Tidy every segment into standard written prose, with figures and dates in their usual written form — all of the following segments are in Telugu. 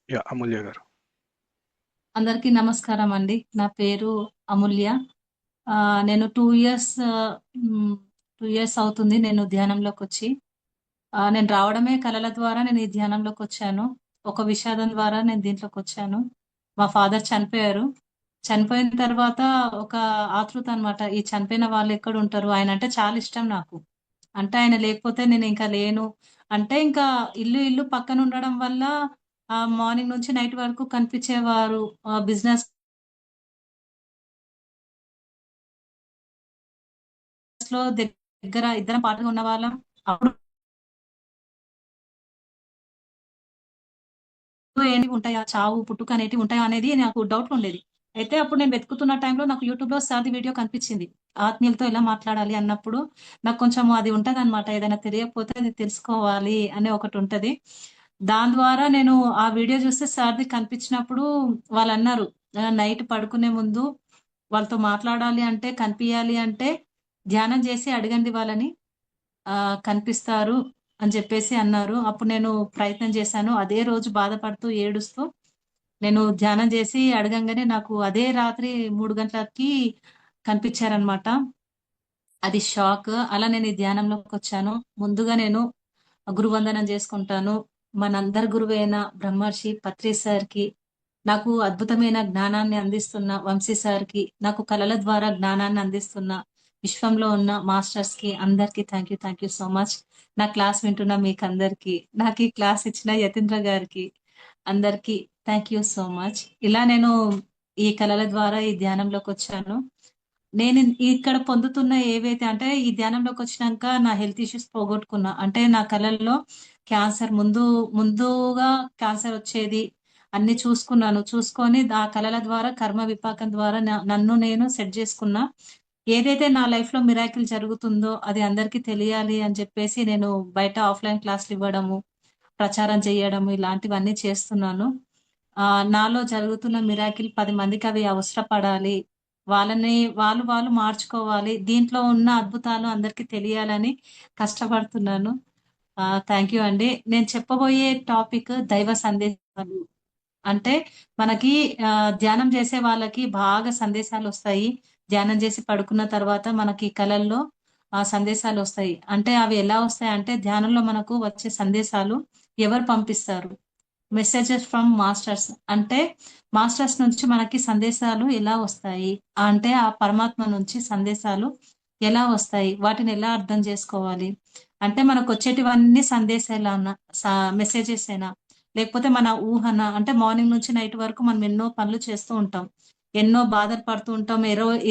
అమూల్య గారు. అందరికీ నమస్కారం అండి. నా పేరు అమూల్య. నేను 2 ఇయర్స్ 2 ఇయర్స్ అవుతుంది నేను ధ్యానంలోకి వచ్చి. నేను రావడమే కలల ద్వారా నేను ఈ ధ్యానంలోకి వచ్చాను. ఒక విషాదం ద్వారా నేను దీంట్లోకి వచ్చాను. మా ఫాదర్ చనిపోయారు. చనిపోయిన తర్వాత ఒక ఆతృత అన్నమాట. ఈ చనిపోయిన వాళ్ళు ఎక్కడ ఉంటారు? ఆయన అంటే చాలా ఇష్టం నాకు. అంటే ఆయన లేకపోతే నేను ఇంకా లేను. అంటే ఇంకా ఇల్లు ఇల్లు పక్కన ఉండడం వల్ల మార్నింగ్ నుంచి నైట్ వరకు కనిపించేవారు. బిజినెస్ లో దగ్గర ఇద్దరం పాటగా ఉన్న వాళ్ళం. అప్పుడు ఏంటి ఉంటాయా, చావు పుట్టుక అనేటివి ఉంటాయా అనేది నాకు డౌట్ ఉండేది. అయితే అప్పుడు నేను వెతుకుతున్న టైంలో నాకు యూట్యూబ్ లో సార్ది వీడియో కనిపించింది. ఆత్మీయులతో ఎలా మాట్లాడాలి అన్నప్పుడు నాకు కొంచెం అది ఉంటది అనమాట. ఏదైనా తెలియకపోతే అది తెలుసుకోవాలి అనే ఒకటి ఉంటది. దాని ద్వారా నేను ఆ వీడియో చూస్తే సార్ది కనిపించినప్పుడు వాళ్ళు అన్నారు, నైట్ పడుకునే ముందు వాళ్ళతో మాట్లాడాలి అంటే కనిపించాలి అంటే ధ్యానం చేసి అడగండి వాళ్ళని, కనిపిస్తారు అని చెప్పేసి అన్నారు. అప్పుడు నేను ప్రయత్నం చేశాను. అదే రోజు బాధపడుతూ ఏడుస్తూ నేను ధ్యానం చేసి అడగంగానే నాకు అదే రాత్రి 3 గంటలకి కనిపించారనమాట. అది షాక్. అలా నేను ఈ ధ్యానంలోకి వచ్చాను. ముందుగా నేను గురువందనం చేసుకుంటాను. మనందరి గురువైన బ్రహ్మర్షి పత్రి సార్కి, నాకు అద్భుతమైన జ్ఞానాన్ని అందిస్తున్న వంశీ సార్కి, నాకు కళల ద్వారా జ్ఞానాన్ని అందిస్తున్న విశ్వంలో ఉన్న మాస్టర్స్ కి అందరికి థ్యాంక్ యూ సో మచ్. నా క్లాస్ వింటున్న మీకు అందరికి, నాకు ఈ క్లాస్ ఇచ్చిన యతీంద్ర గారికి అందరికి థ్యాంక్ యూ సో మచ్. ఇలా నేను ఈ కళల ద్వారా ఈ ధ్యానంలోకి వచ్చాను. నేను ఇక్కడ పొందుతున్న ఏవైతే అంటే ఈ ధ్యానంలోకి వచ్చినాక నా హెల్త్ ఇష్యూస్ పోగొట్టుకున్నా. అంటే నా కళల్లో క్యాన్సర్ ముందుగా క్యాన్సర్ వచ్చేది అన్ని చూసుకున్నాను. చూసుకొని ఆ కళల ద్వారా కర్మ విపాకం ద్వారా నన్ను నేను సెట్ చేసుకున్నా. ఏదైతే నా లైఫ్ లో మిరాకిల్ జరుగుతుందో అది అందరికీ తెలియాలి అని చెప్పేసి నేను బయట ఆఫ్లైన్ క్లాసులు ఇవ్వడము, ప్రచారం చేయడము ఇలాంటివన్నీ చేస్తున్నాను. నాలో జరుగుతున్న మిరాకిల్ 10 మందికి అవి అవసరపడాలి. వాళ్ళని వాళ్ళు మార్చుకోవాలి. దీంట్లో ఉన్న అద్భుతాలు అందరికీ తెలియాలని కష్టపడుతున్నాను. థ్యాంక్ యూ అండి. నేను చెప్పబోయే టాపిక్ దైవ సందేశాలు. అంటే మనకి ధ్యానం చేసే వాళ్ళకి బాగా సందేశాలు వస్తాయి. ధ్యానం చేసి పడుకున్న తర్వాత మనకి కలల్లో సందేశాలు వస్తాయి. అంటే అవి ఎలా వస్తాయి అంటే ధ్యానంలో మనకు వచ్చే సందేశాలు ఎవరు పంపిస్తారు? Messages from masters. అంటే మాస్టర్స్ నుంచి మనకి సందేశాలు ఎలా వస్తాయి అంటే ఆ పరమాత్మ నుంచి సందేశాలు ఎలా వస్తాయి, వాటిని ఎలా అర్థం చేసుకోవాలి అంటే మనకు వచ్చేటివన్నీ సందేశాలు మెసేజెస్ అయినా లేకపోతే మన ఊహన. అంటే మార్నింగ్ నుంచి నైట్ వరకు మనం ఎన్నో పనులు చేస్తూ ఉంటాం, ఎన్నో బాధలు పడుతూ ఉంటాం,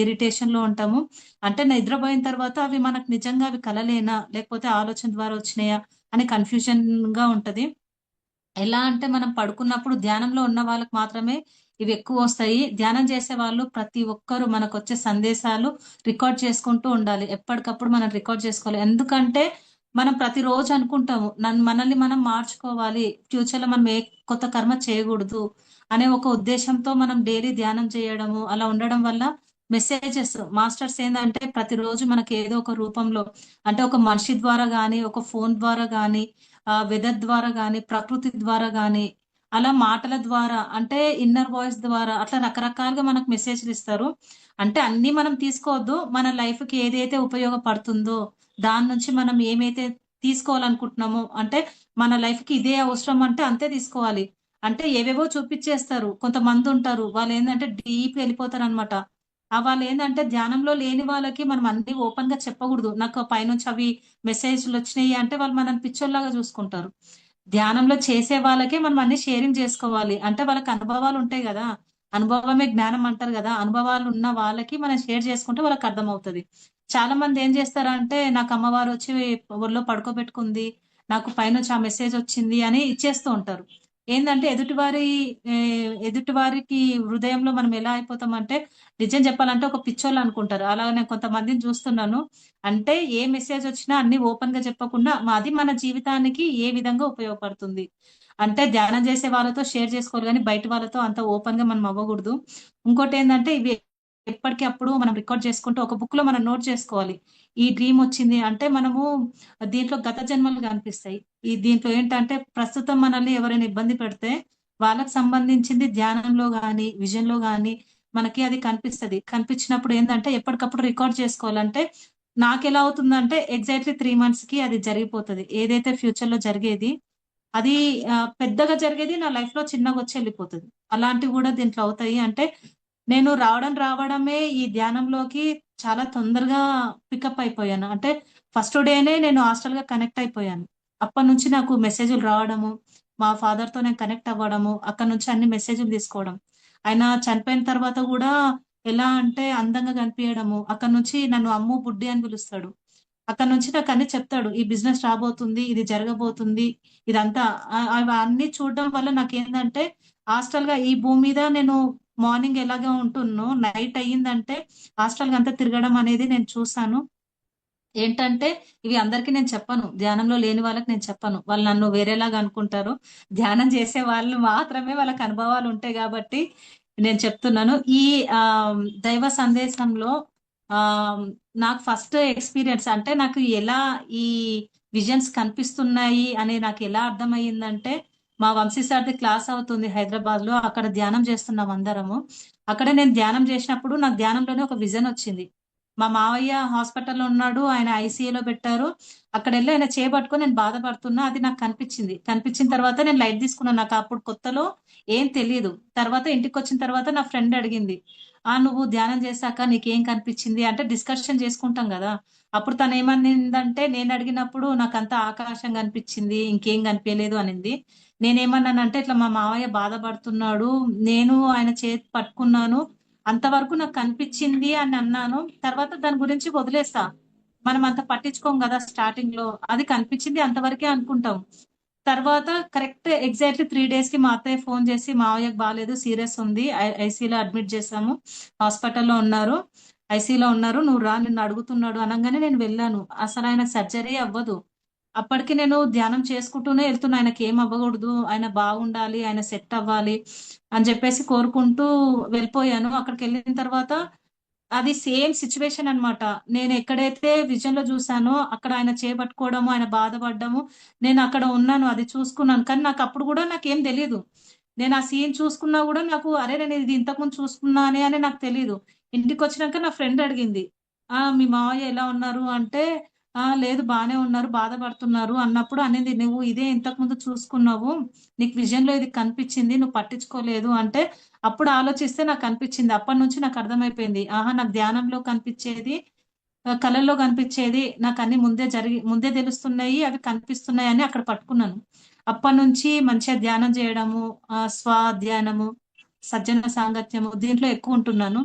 ఇరిటేషన్ లో ఉంటాము. అంటే నిద్రపోయిన తర్వాత అవి మనకు నిజంగా అవి కలలేనా లేకపోతే ఆలోచన ద్వారా వచ్చినాయా అని కన్ఫ్యూజన్ గా ఉంటది. ఎలా అంటే మనం పడుకున్నప్పుడు ధ్యానంలో ఉన్న వాళ్ళకి మాత్రమే ఇవి ఎక్కువ వస్తాయి. ధ్యానం చేసే వాళ్ళు ప్రతి ఒక్కరు మనకు వచ్చే సందేశాలు రికార్డ్ చేసుకుంటూ ఉండాలి. ఎప్పటికప్పుడు మనం రికార్డ్ చేసుకోవాలి. ఎందుకంటే మనం ప్రతిరోజు అనుకుంటాము మనల్ని మనం మార్చుకోవాలి, ఫ్యూచర్ లో మనం ఏ కొత్త కర్మ చేయకూడదు అనే ఒక ఉద్దేశంతో మనం డైలీ ధ్యానం చేయడము అలా ఉండడం వల్ల మెసేజెస్ మాస్టర్స్ ఏంటంటే ప్రతిరోజు మనకి ఏదో ఒక రూపంలో, అంటే ఒక మనిషి ద్వారా గాని, ఒక ఫోన్ ద్వారా గాని, వెదర్ ద్వారా గాని, ప్రకృతి ద్వారా గాని, అలా మాటల ద్వారా, అంటే ఇన్నర్ వాయిస్ ద్వారా అట్లా రకరకాలుగా మనకు మెసేజ్లు ఇస్తారు. అంటే అన్ని మనం తీసుకోవద్దు. మన లైఫ్ కి ఏదైతే ఉపయోగపడుతుందో దాని నుంచి మనం ఏమైతే తీసుకోవాలనుకుంటున్నామో, అంటే మన లైఫ్ కి ఇదే అవసరం అంటే అంతే తీసుకోవాలి. అంటే ఏవేవో చూపించేస్తారు. కొంతమంది ఉంటారు వాళ్ళు ఏంటంటే డీప్ వెళ్ళిపోతారు అనమాట. వాళ్ళు ఏంటంటే ధ్యానంలో లేని వాళ్ళకి మనం అన్ని ఓపెన్ గా చెప్పకూడదు. నాకు పైనుంచి అవి మెసేజ్లు వచ్చినాయి అంటే వాళ్ళు మనల్ని పిచ్చోళ్ళలాగా చూసుకుంటారు. ధ్యానంలో చేసే వాళ్ళకే మనం అన్ని షేరింగ్ చేసుకోవాలి. అంటే వాళ్ళకి అనుభవాలు ఉంటాయి కదా, అనుభవమే జ్ఞానం అంటారు కదా, అనుభవాలు ఉన్న వాళ్ళకి మనం షేర్ చేసుకుంటే వాళ్ళకి అర్థమవుతుంది. చాలా మంది ఏం చేస్తారంటే నాకు అమ్మవారు వచ్చి ఒళ్ళో పడుకోబెట్టుకుంది, నాకు పైనుంచి ఆ మెసేజ్ వచ్చింది అని ఇచ్చేస్తూ ఉంటారు. ఏంటంటే ఎదుటివారికి హృదయంలో మనం ఎలా అయిపోతామంటే నిజం చెప్పాలంటే ఒక పిచ్చోళ్ళు అనుకుంటారు. అలా నేను కొంతమందిని చూస్తున్నాను. అంటే ఏ మెసేజ్ వచ్చినా అన్ని ఓపెన్ గా చెప్పకుండా అది మన జీవితానికి ఏ విధంగా ఉపయోగపడుతుంది అంటే ధ్యానం చేసే వాళ్ళతో షేర్ చేసుకోవాలి, కానీ బయట వాళ్ళతో అంత ఓపెన్ గా మనం అవ్వకూడదు. ఇంకోటి ఏంటంటే ఇవి ఎప్పటికీ అప్పుడు మనం రికార్డ్ చేసుకుంటూ ఒక బుక్ లో మనం నోట్ చేసుకోవాలి. ఈ డ్రీమ్ వచ్చింది అంటే మనము దీంట్లో గత జన్మలు కనిపిస్తాయి. దీంట్లో ఏంటంటే ప్రస్తుతం మనల్ని ఎవరైనా ఇబ్బంది పెడితే వాళ్ళకి సంబంధించింది ధ్యానంలో గాని, విజన్‌లో గాని మనకి అది కనిపిస్తది. కనిపించినప్పుడు ఏందంటే ఎప్పటికప్పుడు రికార్డ్ చేసుకోవాలంటే నాకెలా అవుతుందంటే ఎగ్జాక్ట్‌లీ 3 మంత్స్‌కి అది జరిగిపోతది. ఏదైతే ఫ్యూచర్‌లో జరిగేది అది పెద్దగా జరిగేది నా లైఫ్‌లో చిన్నగొచ్చి ఎళ్ళిపోతది. అలాంటివి గూడా దీంట్లో అవుతాయి. అంటే నేను రావడమే ఈ ధ్యానంలోకి చాలా తొందరగా పికప్ అయిపోయాను. అంటే ఫస్ట్ డేనే నేను హాస్టల్‌గా కనెక్ట్ అయిపోయాను. అప్పటినుంచి నాకు మెసేజ్‌లు రావడము, మా ఫాదర్‌తో నేను కనెక్ట్ అవ్వడము, అక్కడి నుంచి అన్ని మెసేజ్‌లు తీసుకోవడం. ఆయన చనిపోయిన తర్వాత గూడా ఎలా అంటే అందంగా కనిపియడము, అక్కడి నుంచి నన్ను అమ్ము, బుడ్డి అని పిలుస్తాడు. అక్కడి నుంచి నాకన్నీ చెప్తాడు. ఈ బిజినెస్ రాబోతుంది, ఇది జరగబోతుంది, ఇదంతా అవన్నీ చూడడం వల్ల నాకేందంటే హాస్టల్‌గా ఈ భూమి మీద నేను మార్నింగ్ ఎలాగా ఉంటున్నో, నైట్ అయ్యిందంటే హాస్టల్‌గంతా తిరగడం అనేది నేను చూసాను. ఏంటంటే ఇవి అందరికి నేను చెప్పను. ధ్యానంలో లేని వాళ్ళకి నేను చెప్పను. వాళ్ళు నన్ను వేరేలాగా అనుకుంటారు. ధ్యానం చేసే వాళ్ళు మాత్రమే వాళ్ళకి అనుభవాలుంటాయి గాబట్టి నేను చెప్తున్నాను. ఈ దైవ సందేశంలో ఆహ్, నాకు ఫస్ట్ ఎక్స్‌పీరియన్స్ అంటే నాకు ఎలా ఈ విజన్స్ కనిపిస్తున్నాయి అని నాకెలా అర్థమయ్యిందంటే, మా వంశీ సార్‌ది క్లాస్ అవుతుంది హైదరాబాద్‌లో. అక్కడ ధ్యానం చేస్తున్నాం అందరము. అక్కడ నేను ధ్యానం చేసినప్పుడు నాకు ధ్యానంలోనే ఒక విజనొచ్చింది. మా మావయ్య హాస్పిటల్‌లో ఉన్నాడు. ఆయన ఐసీయూలో పెట్టారు. అక్కడెళ్ళి ఆయన పట్టుకొని నేను బాధపడుతున్నా. అది నాకు కనిపిచ్చింది. కనిపిచ్చిన తర్వాత నేను లైట్ తీసుకున్నాను. నాకప్పుడు కొత్తలో ఏం తెలీదు. తర్వాత ఇంటికొచ్చిన తర్వాత నా ఫ్రెండ్ అడిగింది. నువ్వు ధ్యానం చేశాక నీకేం కనిపిచ్చింది?" అంటే డిస్కషన్ చేసుకుంటాం గదా! అప్పుడు తనేమనిందంటే నేనడిగినప్పుడు నాకంతా ఆకాశం కనిపిచ్చింది. ఇంకేం కనిపియలేదు అనింది. నేనేమన్నానంటే, "ఇట్లా మా మావయ్య బాధపడుతున్నాడు. నేను ఆయన చేతి పట్టుకున్నాను. అంతవరకు నాకు కనిపిచ్చింది" అని అన్నాను. తర్వాత దాని గురించి వదిలేసా. మనం అంత పట్టించుకోం గదా! స్టార్టింగ్‌లో. అది కనిపిచ్చింది అంతవరకే అనుకుంటాం. తర్వాత కరెక్ట్ ఎగ్జాక్ట్‌లీ 3 డేస్‌కి మా అత్తయ్య ఫోను చేసి, "మావయ్యకి బాలేదు. సీరియస్ ఉంది. ఐసీయూలో అడ్మిట్ చేశాము. హాస్పిటల్‌లో ఉన్నారు. ఐసీయూలో ఉన్నారు. నువ్వు రా నిన్ను అడుగుతున్నాడు" అనంగానే నేను వెళ్ళాను. అసలాయన సర్జరీ అవ్వదు. అప్పటికి నేను ధ్యానం చేసుకుంటూనే ఎళ్తున్నా. ఆయనకేం అవ్వగూడదు. ఆయన బాగుండాలి. ఆయన సెట్ అవ్వాలి అని జెప్పేసి కోరుకుంటూ వెళ్ళిపోయాను. అక్కడికెళ్ళిన తర్వాత అది సేమ్ సిట్యుయేషన్ అన్నమాట. నేనెక్కడైతే విజన్‌లో జూసానో అక్కడ ఆయన చేపట్టుకోవడము, ఆయన బాధపడ్డము, నేనక్కడ ఉన్నాను. అది చూసుకున్నాను. కానీ నాకప్పుడు గూడా నాకేం తెలీదు. నేను ఆ సీన్ చూసుకున్నా గూడా నాకు అరే! నేను ఇది ఇంతకుముందు చూసుకున్నానే అని నాకు తెలీదు. ఇంటికొచ్చినాక నా ఫ్రెండ్ అడిగింది. మీ మావయ్య ఎలా ఉన్నారు?" అంటే, లేదు బానే ఉన్నారు. బాధపడుతున్నారు" అన్నప్పుడు అనింది, "నువ్వు ఇదే ఇంతకుముందు చూసుకున్నావు. నీకు విజన్‌లో ఇది కనిపిచ్చింది. నువ్వు పట్టించుకోలేదు" అంటే అప్పుడు ఆలోచిస్తే నాకనిపిచ్చింది. అప్పటినుంచి నాకర్థమైపోయింది. నాకు ధ్యానంలో కనిపిచ్చేది, కలలో కనిపిచ్చేది నాకన్నీ ముందే తెలుస్తున్నాయి. అవి కనిపిస్తున్నాయని అక్కడ పట్టుకున్నాను. అప్పటినుంచి మంచిగా ధ్యానం జేయడము, స్వాధ్యానము, సజ్జన సాంగత్యము దీంట్లో ఎక్కువుంటున్నాను.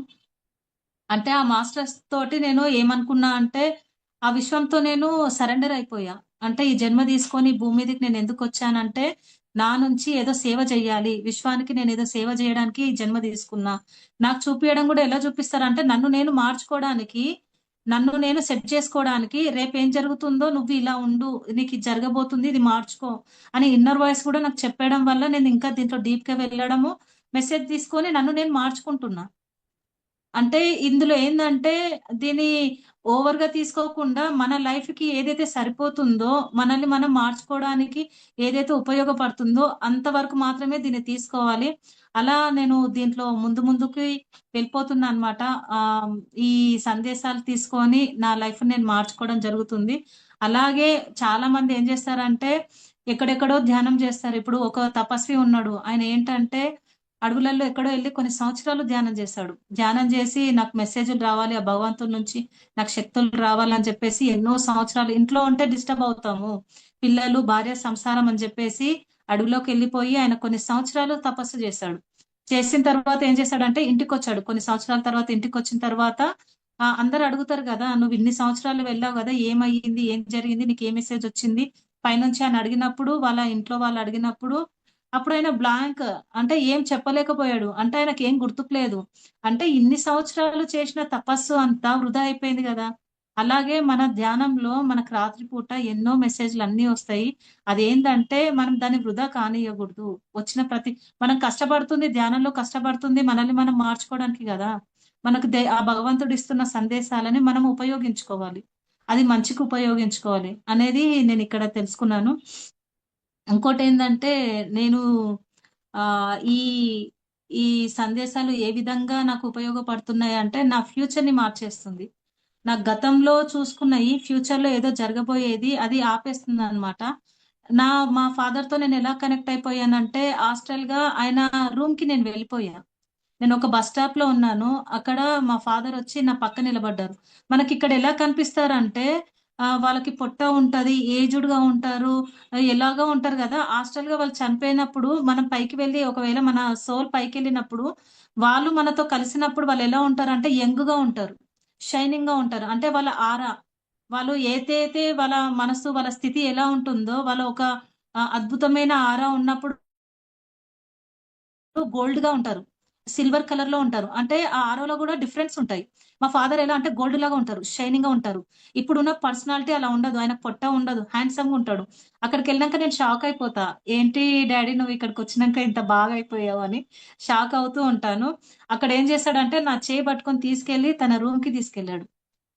అంటే ఆ మాస్టర్స్ తోటి నేను ఏమనుకున్నా అంటే, ఆ విశ్వంతో నేను సరెండర్ అయిపోయా. అంటే ఈ జన్మ తీసుకొని ఈ భూమి మీదకి నేనెందుకొచ్చానంటే, నా నుంచి ఏదో సేవ జేయాలి. విశ్వానికి నేనేదో సేవ జేయడానికి ఈ జన్మ తీసుకున్నా. నాకు చూపియడం గూడా ఎలా చూపిస్తారంటే, నన్ను నేను మార్చుకోవడానికి, నన్ను నేను సెట్ చేసుకోవడానికి, రేపేం జరుగుతుందో నువ్వు ఇలా ఉండు. నీకిది జరగబోతుంది. ఇది మార్చుకో అని ఇన్నర్ వాయిస్ గూడా నాకు చెప్పేయడం వల్ల నేనింకా దీంట్లో డీప్‌గా వెళ్ళడము, మెసేజ్ తీసుకొని నన్ను నేను మార్చుకుంటున్నా. అంటే ఇందులో ఏందంటే, దీన్ని ఓవర్‌గా తీసుకోకుండా మన లైఫ్‌కి ఏదైతే సరిపోతుందో, మనల్ని మనం మార్చుకోవడానికి ఏదైతే ఉపయోగపడుతుందో, అంతవరకు మాత్రమే దీన్ని తీసుకోవాలి. అలా నేను దీంట్లో ముందుకి వెళ్ళిపోతున్నా అనమాట. ఆహ్, ఈ సందేశాలు తీసుకొని నా లైఫ్‌ని నేను మార్చుకోవడం జరుగుతుంది. అలాగే చాలామంది ఏం చేస్తారంటే, ఎక్కడెక్కడో ధ్యానం చేస్తారు. ఇప్పుడు ఒక తపస్వి ఉన్నాడు. ఆయన ఏంటంటే అడవులలో ఎక్కడో ఎళ్లి కొన్ని సంవత్సరాలు ధ్యానం చేశాడు. ధ్యానం చేసి నాకు మెసేజులు రావాలి ఆ భగవంతుడి నుంచి, నాకు శక్తులు రావాలని చెప్పేసి ఎన్నో సంవత్సరాలు ఇంట్లో ఉంటే డిస్టర్బ్ అవుతాము. పిల్లలు, భార్య, సంసారం అని చెప్పేసి అడవిలోకెళ్ళిపోయి ఆయన కొన్ని సంవత్సరాలు తపస్సు చేశాడు. చేసిన తర్వాత ఏం చేశాడంటే ఇంటికొచ్చాడు. కొన్ని సంవత్సరాల తర్వాత ఇంటికొచ్చిన తర్వాత అందరూ అడుగుతారు గదా! "నువ్వు ఇన్ని సంవత్సరాలు వెళ్ళావు గదా! ఏమయ్యింది? ఏం జరిగింది? నీకు ఏ మెసేజొచ్చింది?" పైనుంచి అని అడిగినప్పుడు వాళ్ళ ఇంట్లో వాళ్ళు అడిగినప్పుడు అప్పుడాయన బ్లాంక్. అంటే ఏం చెప్పలేకపోయాడు. అంటే ఆయనకేం గుర్తుకు లేదు. అంటే ఇన్ని సంవత్సరాలు చేసిన తపస్సు అంతా వృధా అయిపోయింది గదా! అలాగే మన ధ్యానంలో మనకు రాత్రి పూట ఎన్నో మెసేజ్‌లన్నీ ఒస్తాయి. అదేందంటే మనం దాన్ని వృధా కానీయగూడదు. వచ్చిన మనం కష్టపడుతుంది ధ్యానంలో కష్టపడుతుంది మనల్ని మనం మార్చుకోవడానికి గదా! మనకు ఆ భగవంతుడిస్తున్న సందేశాలని మనం ఉపయోగించుకోవాలి. అది మంచికి ఉపయోగించుకోవాలి అనేది నేనిక్కడ తెలుసుకున్నాను. ఇంకోటేందంటే నేను ఈ ఈ సందేశాలు ఏ విధంగా నాకు ఉపయోగపడుతున్నాయి అంటే నా ఫ్యూచర్ ని మార్చేస్తుంది. నా గతంలో చూసుకున్నయి ఫ్యూచర్‌లో ఏదో జరగబోయేది అది ఆపేస్తుందనమాట. నా మా ఫాదర్‌తో నేనెలా కనెక్ట్ అయిపోయానంటే హాస్టల్‌గా ఆయన రూమ్‌కి నేను వెళ్ళిపోయా. నేనొక బస్ స్టాప్‌లో ఉన్నాను. అక్కడ మా ఫాదరొచ్చి నా పక్కన నిలబడ్డారు. మనకిక్కడ ఎలా కనిపిస్తారంటే వాళ్ళకి పొట్ట ఉంటది, ఏజ్డ్‌గా ఉంటారు, ఎలాగో ఉంటారు గదా! హాస్టల్‌గా వాళ్ళు చనిపోయినప్పుడు మనం పైకి వెళ్లి ఒకవేళ మన సోల్ పైకెళ్ళినప్పుడు వాళ్ళు మనతో కలిసినప్పుడు వాళ్ళెలా ఉంటారంటే యంగ్‌గా ఉంటారు. షైనింగ్‌గా ఉంటారు. అంటే వాళ్ళ ఆరా. వాళ్ళు ఏదైతే వాళ్ళ మనసు, వాళ్ళ స్థితి ఎలా ఉంటుందో వాళ్ళ ఒక అద్భుతమైన ఆరా ఉన్నప్పుడు గోల్డ్‌గా ఉంటారు. సిల్వర్ కలర్‌లో ఉంటారు. అంటే ఆ ఆరోలో గూడా డిఫరెన్స్ ఉంటాయి. మా ఫాదర్ ఎలా అంటే గోల్డ్ లాగా ఉంటారు. షైనింగ్‌గా ఉంటారు. ఇప్పుడున్న పర్సనాలిటీ అలా ఉండదు. ఆయనకు పొట్ట ఉండదు. హ్యాండ్సమ్‌గా ఉంటాడు. అక్కడికెళ్ళినంక నేను షాక్ అయిపోతా. ఏంటి డ్యాడీ నువ్వు ఇక్కడికొచ్చినంక ఇంత బాగా అయిపోయావు అని షాక్ అవుతూ ఉంటాను. అక్కడ ఏం చేశాడంటే నా చెయ్యి పట్టుకొని తీసుకెళ్ళి తన రూమ్‌కి తీసుకెళ్ళాడు.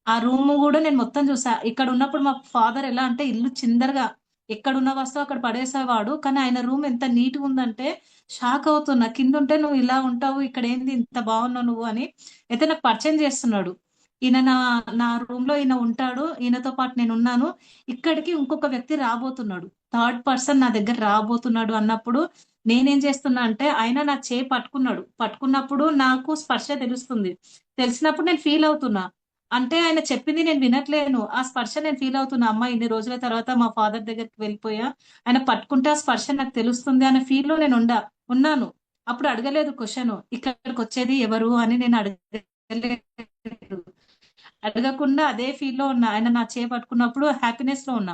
ఆ రూము గూడా నేను మొత్తం చూసా. ఇక్కడున్నప్పుడు మా ఫాదర్ ఎలా అంటే ఇల్లు చిందరగా ఎక్కడున్న వస్తువు అక్కడ పడేసేవాడు. కానీ ఆయన రూమ్ ఎంత నీట్‌గుందంటే షాక్ అవుతున్నా. కిందుంటే నువ్వు ఇలా ఉంటావు. ఇక్కడేంది ఇంత బాగున్నావు నువ్వు అని. అయితే నాకు పరిచయం చేస్తున్నాడు. ఈయన నా రూమ్‌లో ఈయన ఉంటాడు. ఈయనతో పాటు నేనున్నాను. ఇక్కడికి ఇంకొక వ్యక్తి రాబోతున్నాడు. థర్డ్ పర్సన్ నా దగ్గర రాబోతున్నాడు అన్నప్పుడు నేనేం చేస్తున్నా అంటే ఆయన నా చేయి పట్టుకున్నాడు. పట్టుకున్నప్పుడు నాకు స్పర్శ తెలుస్తుంది. తెలిసినప్పుడు నేను ఫీల్ అవుతున్నా. అంటే ఆయన చెప్పింది నేను వినట్లేను. ఆ స్పర్శ నేను ఫీల్ అవుతున్నా. అమ్మ ఇన్ని రోజుల తర్వాత మా ఫాదర్ దగ్గరికి వెళ్ళిపోయా. ఆయన పట్టుకుంటే ఆ స్పర్శ నాకు తెలుస్తుంది అనే ఫీల్‌లో ఉన్నాను. అప్పుడు అడగలేదు క్వెషను. ఇక్కడికొచ్చేది ఎవరు అని నేను అడగలేదు. అడగకుండా అదే ఫీల్‌లో ఉన్నా. ఆయన నా చేయి పట్టుకున్నప్పుడు హ్యాపీనెస్‌లో ఉన్నా.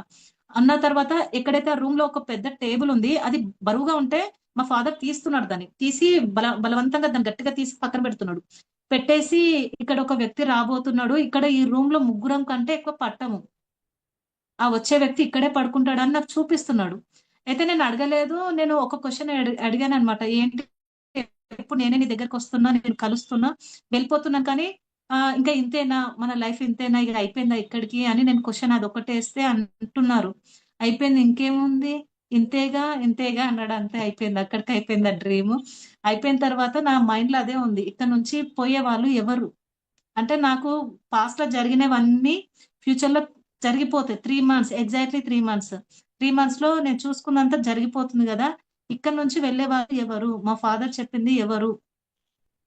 అన్న తర్వాత ఎక్కడైతే ఆ రూమ్‌లో ఒక పెద్ద టేబుల్ ఉంది. అది బరువుగా ఉంటే మా ఫాదర్ తీస్తున్నాడు దాన్ని. తీసి బలవంతంగా దాన్ని గట్టిగా తీసి పక్కన పెడుతున్నాడు. పెట్టేసి ఇక్కడ ఒక వ్యక్తి రాబోతున్నాడు. ఇక్కడ ఈ రూమ్‌లో ముగ్గురం కంటే ఎక్కువ పట్టము. ఆ వచ్చే వ్యక్తి ఇక్కడే పడుకుంటాడని నాకు చూపిస్తున్నాడు. అయితే నేను అడగలేదు. నేను ఒక క్వెషన్ అడిగాననమాట. ఏంటి ఎప్పుడు నేనే నీ దగ్గరకొస్తున్నా, నేను కలుస్తున్నా, వెళ్ళిపోతున్నాను కానీ ఇంకా ఇంతేనా? మన లైఫ్ ఇంతేనా? ఇగ అయిపోయిందా ఇక్కడికి? అని నేను క్వెషన్ అదొక్కటేస్తే అంటున్నారు. అయిపోయింది ఇంకేముంది? ఇంతేగా, ఇంతేగా అన్నాడు. అంతే అయిపోయింది. అక్కడికి అయిపోయింది ఆ డ్రీము. అయిపోయిన తర్వాత నా మైండ్‌లో అదే ఉంది. ఇక్కడి నుంచి పోయేవాళ్ళు ఎవరు? అంటే నాకు పాస్ట్‌లో జరిగినవన్నీ ఫ్యూచర్‌లో జరిగిపోతాయి. 3 మంత్స్ ఎగ్జాక్ట్‌లీ 3 మంత్స్. 3 మంత్స్‌లో నేను చూసుకున్నంత జరిగిపోతుంది గదా! ఇక్కడి నుంచి వెళ్ళేవారు ఎవరు? మా ఫాదర్ చెప్పింది ఎవరు?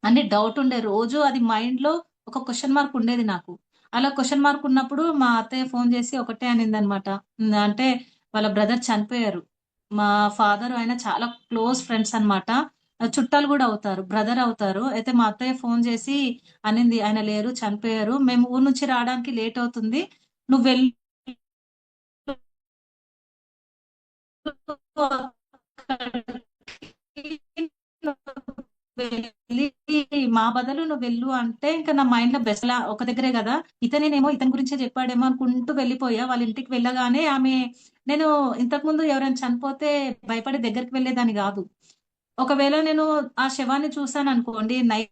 అని డౌట్ ఉండే. రోజు అది మైండ్‌లో ఒక క్వెషన్ మార్క్ ఉండేది నాకు. అలా క్వెషన్ మార్క్ ఉన్నప్పుడు మా అత్తయ్య ఫోను జేసి ఒకటే అనిందనమాట. అంటే వాళ్ళ బ్రదర్ చనిపోయారు. మా ఫాదర్ ఆయన చాలా క్లోజ్ ఫ్రెండ్స్ అన్నమాట. చుట్టాలు గూడా అవుతారు. బ్రదర్ అవుతారు. అయితే మా అత్తయ్య ఫోను జేసి అనింది, "ఆయన లేరు చనిపోయారు. మేము ఊరు నుంచి రావడానికి లేట్ అవుతుంది. నువ్వెళ్ళు వెళ్ళి మా బదులు నువ్వెళ్ళు అంటే ఇంక నా మైండ్‌లో బెస్లా ఒక దగ్గరే గదా! ఇతనేనేమో ఇతని గురించే జెప్పాడేమో అనుకుంటూ వెళ్ళిపోయా. వాళ్ళ ఇంటికి వెళ్ళగానే నేను ఇంతకుముందు ఎవరైనా చనిపోతే భయపడి దగ్గరికి వెళ్ళేదాన్ని గాదు. ఒకవేళ నేను ఆ శవాన్ని చూసాననుకోండి నైట్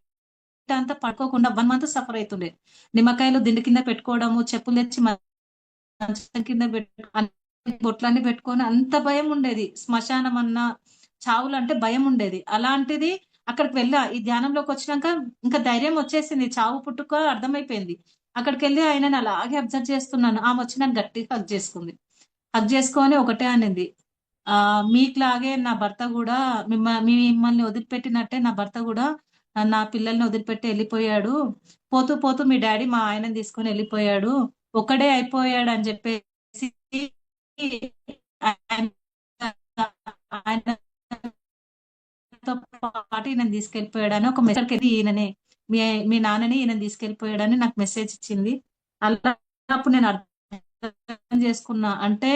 అంతా పడుకోకుండా 1 మంత్ సఫర్ అయితుండే. నిమ్మకాయలు దిండు కింద పెట్టుకోవడము, చెప్పులు తెచ్చి మంచం కింద అన్ని బొట్లన్నీ పెట్టుకొని అంత భయముండేది. శ్మశానం అన్నా, చావులంటే భయముండేది. అలాంటిది అక్కడికి వెళ్ళా. ఈ ధ్యానంలోకొచ్చినాక ఇంకా ధైర్యం వచ్చేసింది. చావు పుట్టుక అర్థమైపోయింది. అక్కడికెళ్ళి ఆయనని అలాగే అబ్జర్వ్ చేస్తున్నాను. ఆమొచ్చి నన్ను గట్టిగా హగ్ చేసుకుంది. హగ్ చేసుకొని ఒకటే అనింది. మీకులాగే నా భర్త గూడా మిమ్మల్ని వదిలిపెట్టినట్టే నా భర్త గూడా నా పిల్లల్ని వదిలిపెట్టి ఎళ్ళిపోయాడు. పోతూ పోతూ మీ డ్యాడీ మా ఆయనని తీసుకొని ఎళ్ళిపోయాడు. ఒక్కడే అయిపోయాడని జెప్పేసి ఆయన ఆయనతో పాటు ఈయనని తీసుకెళ్ళిపోయాడని ఒక మెసేజ్‌కెళ్ళి ఈయననే మీ మీ నాన్నని ఈయనని తీసుకెళ్ళిపోయాడని నాకు మెసేజ్ ఇచ్చింది. అలా అప్పుడు నేను అర్థం చేసుకున్నా. అంటే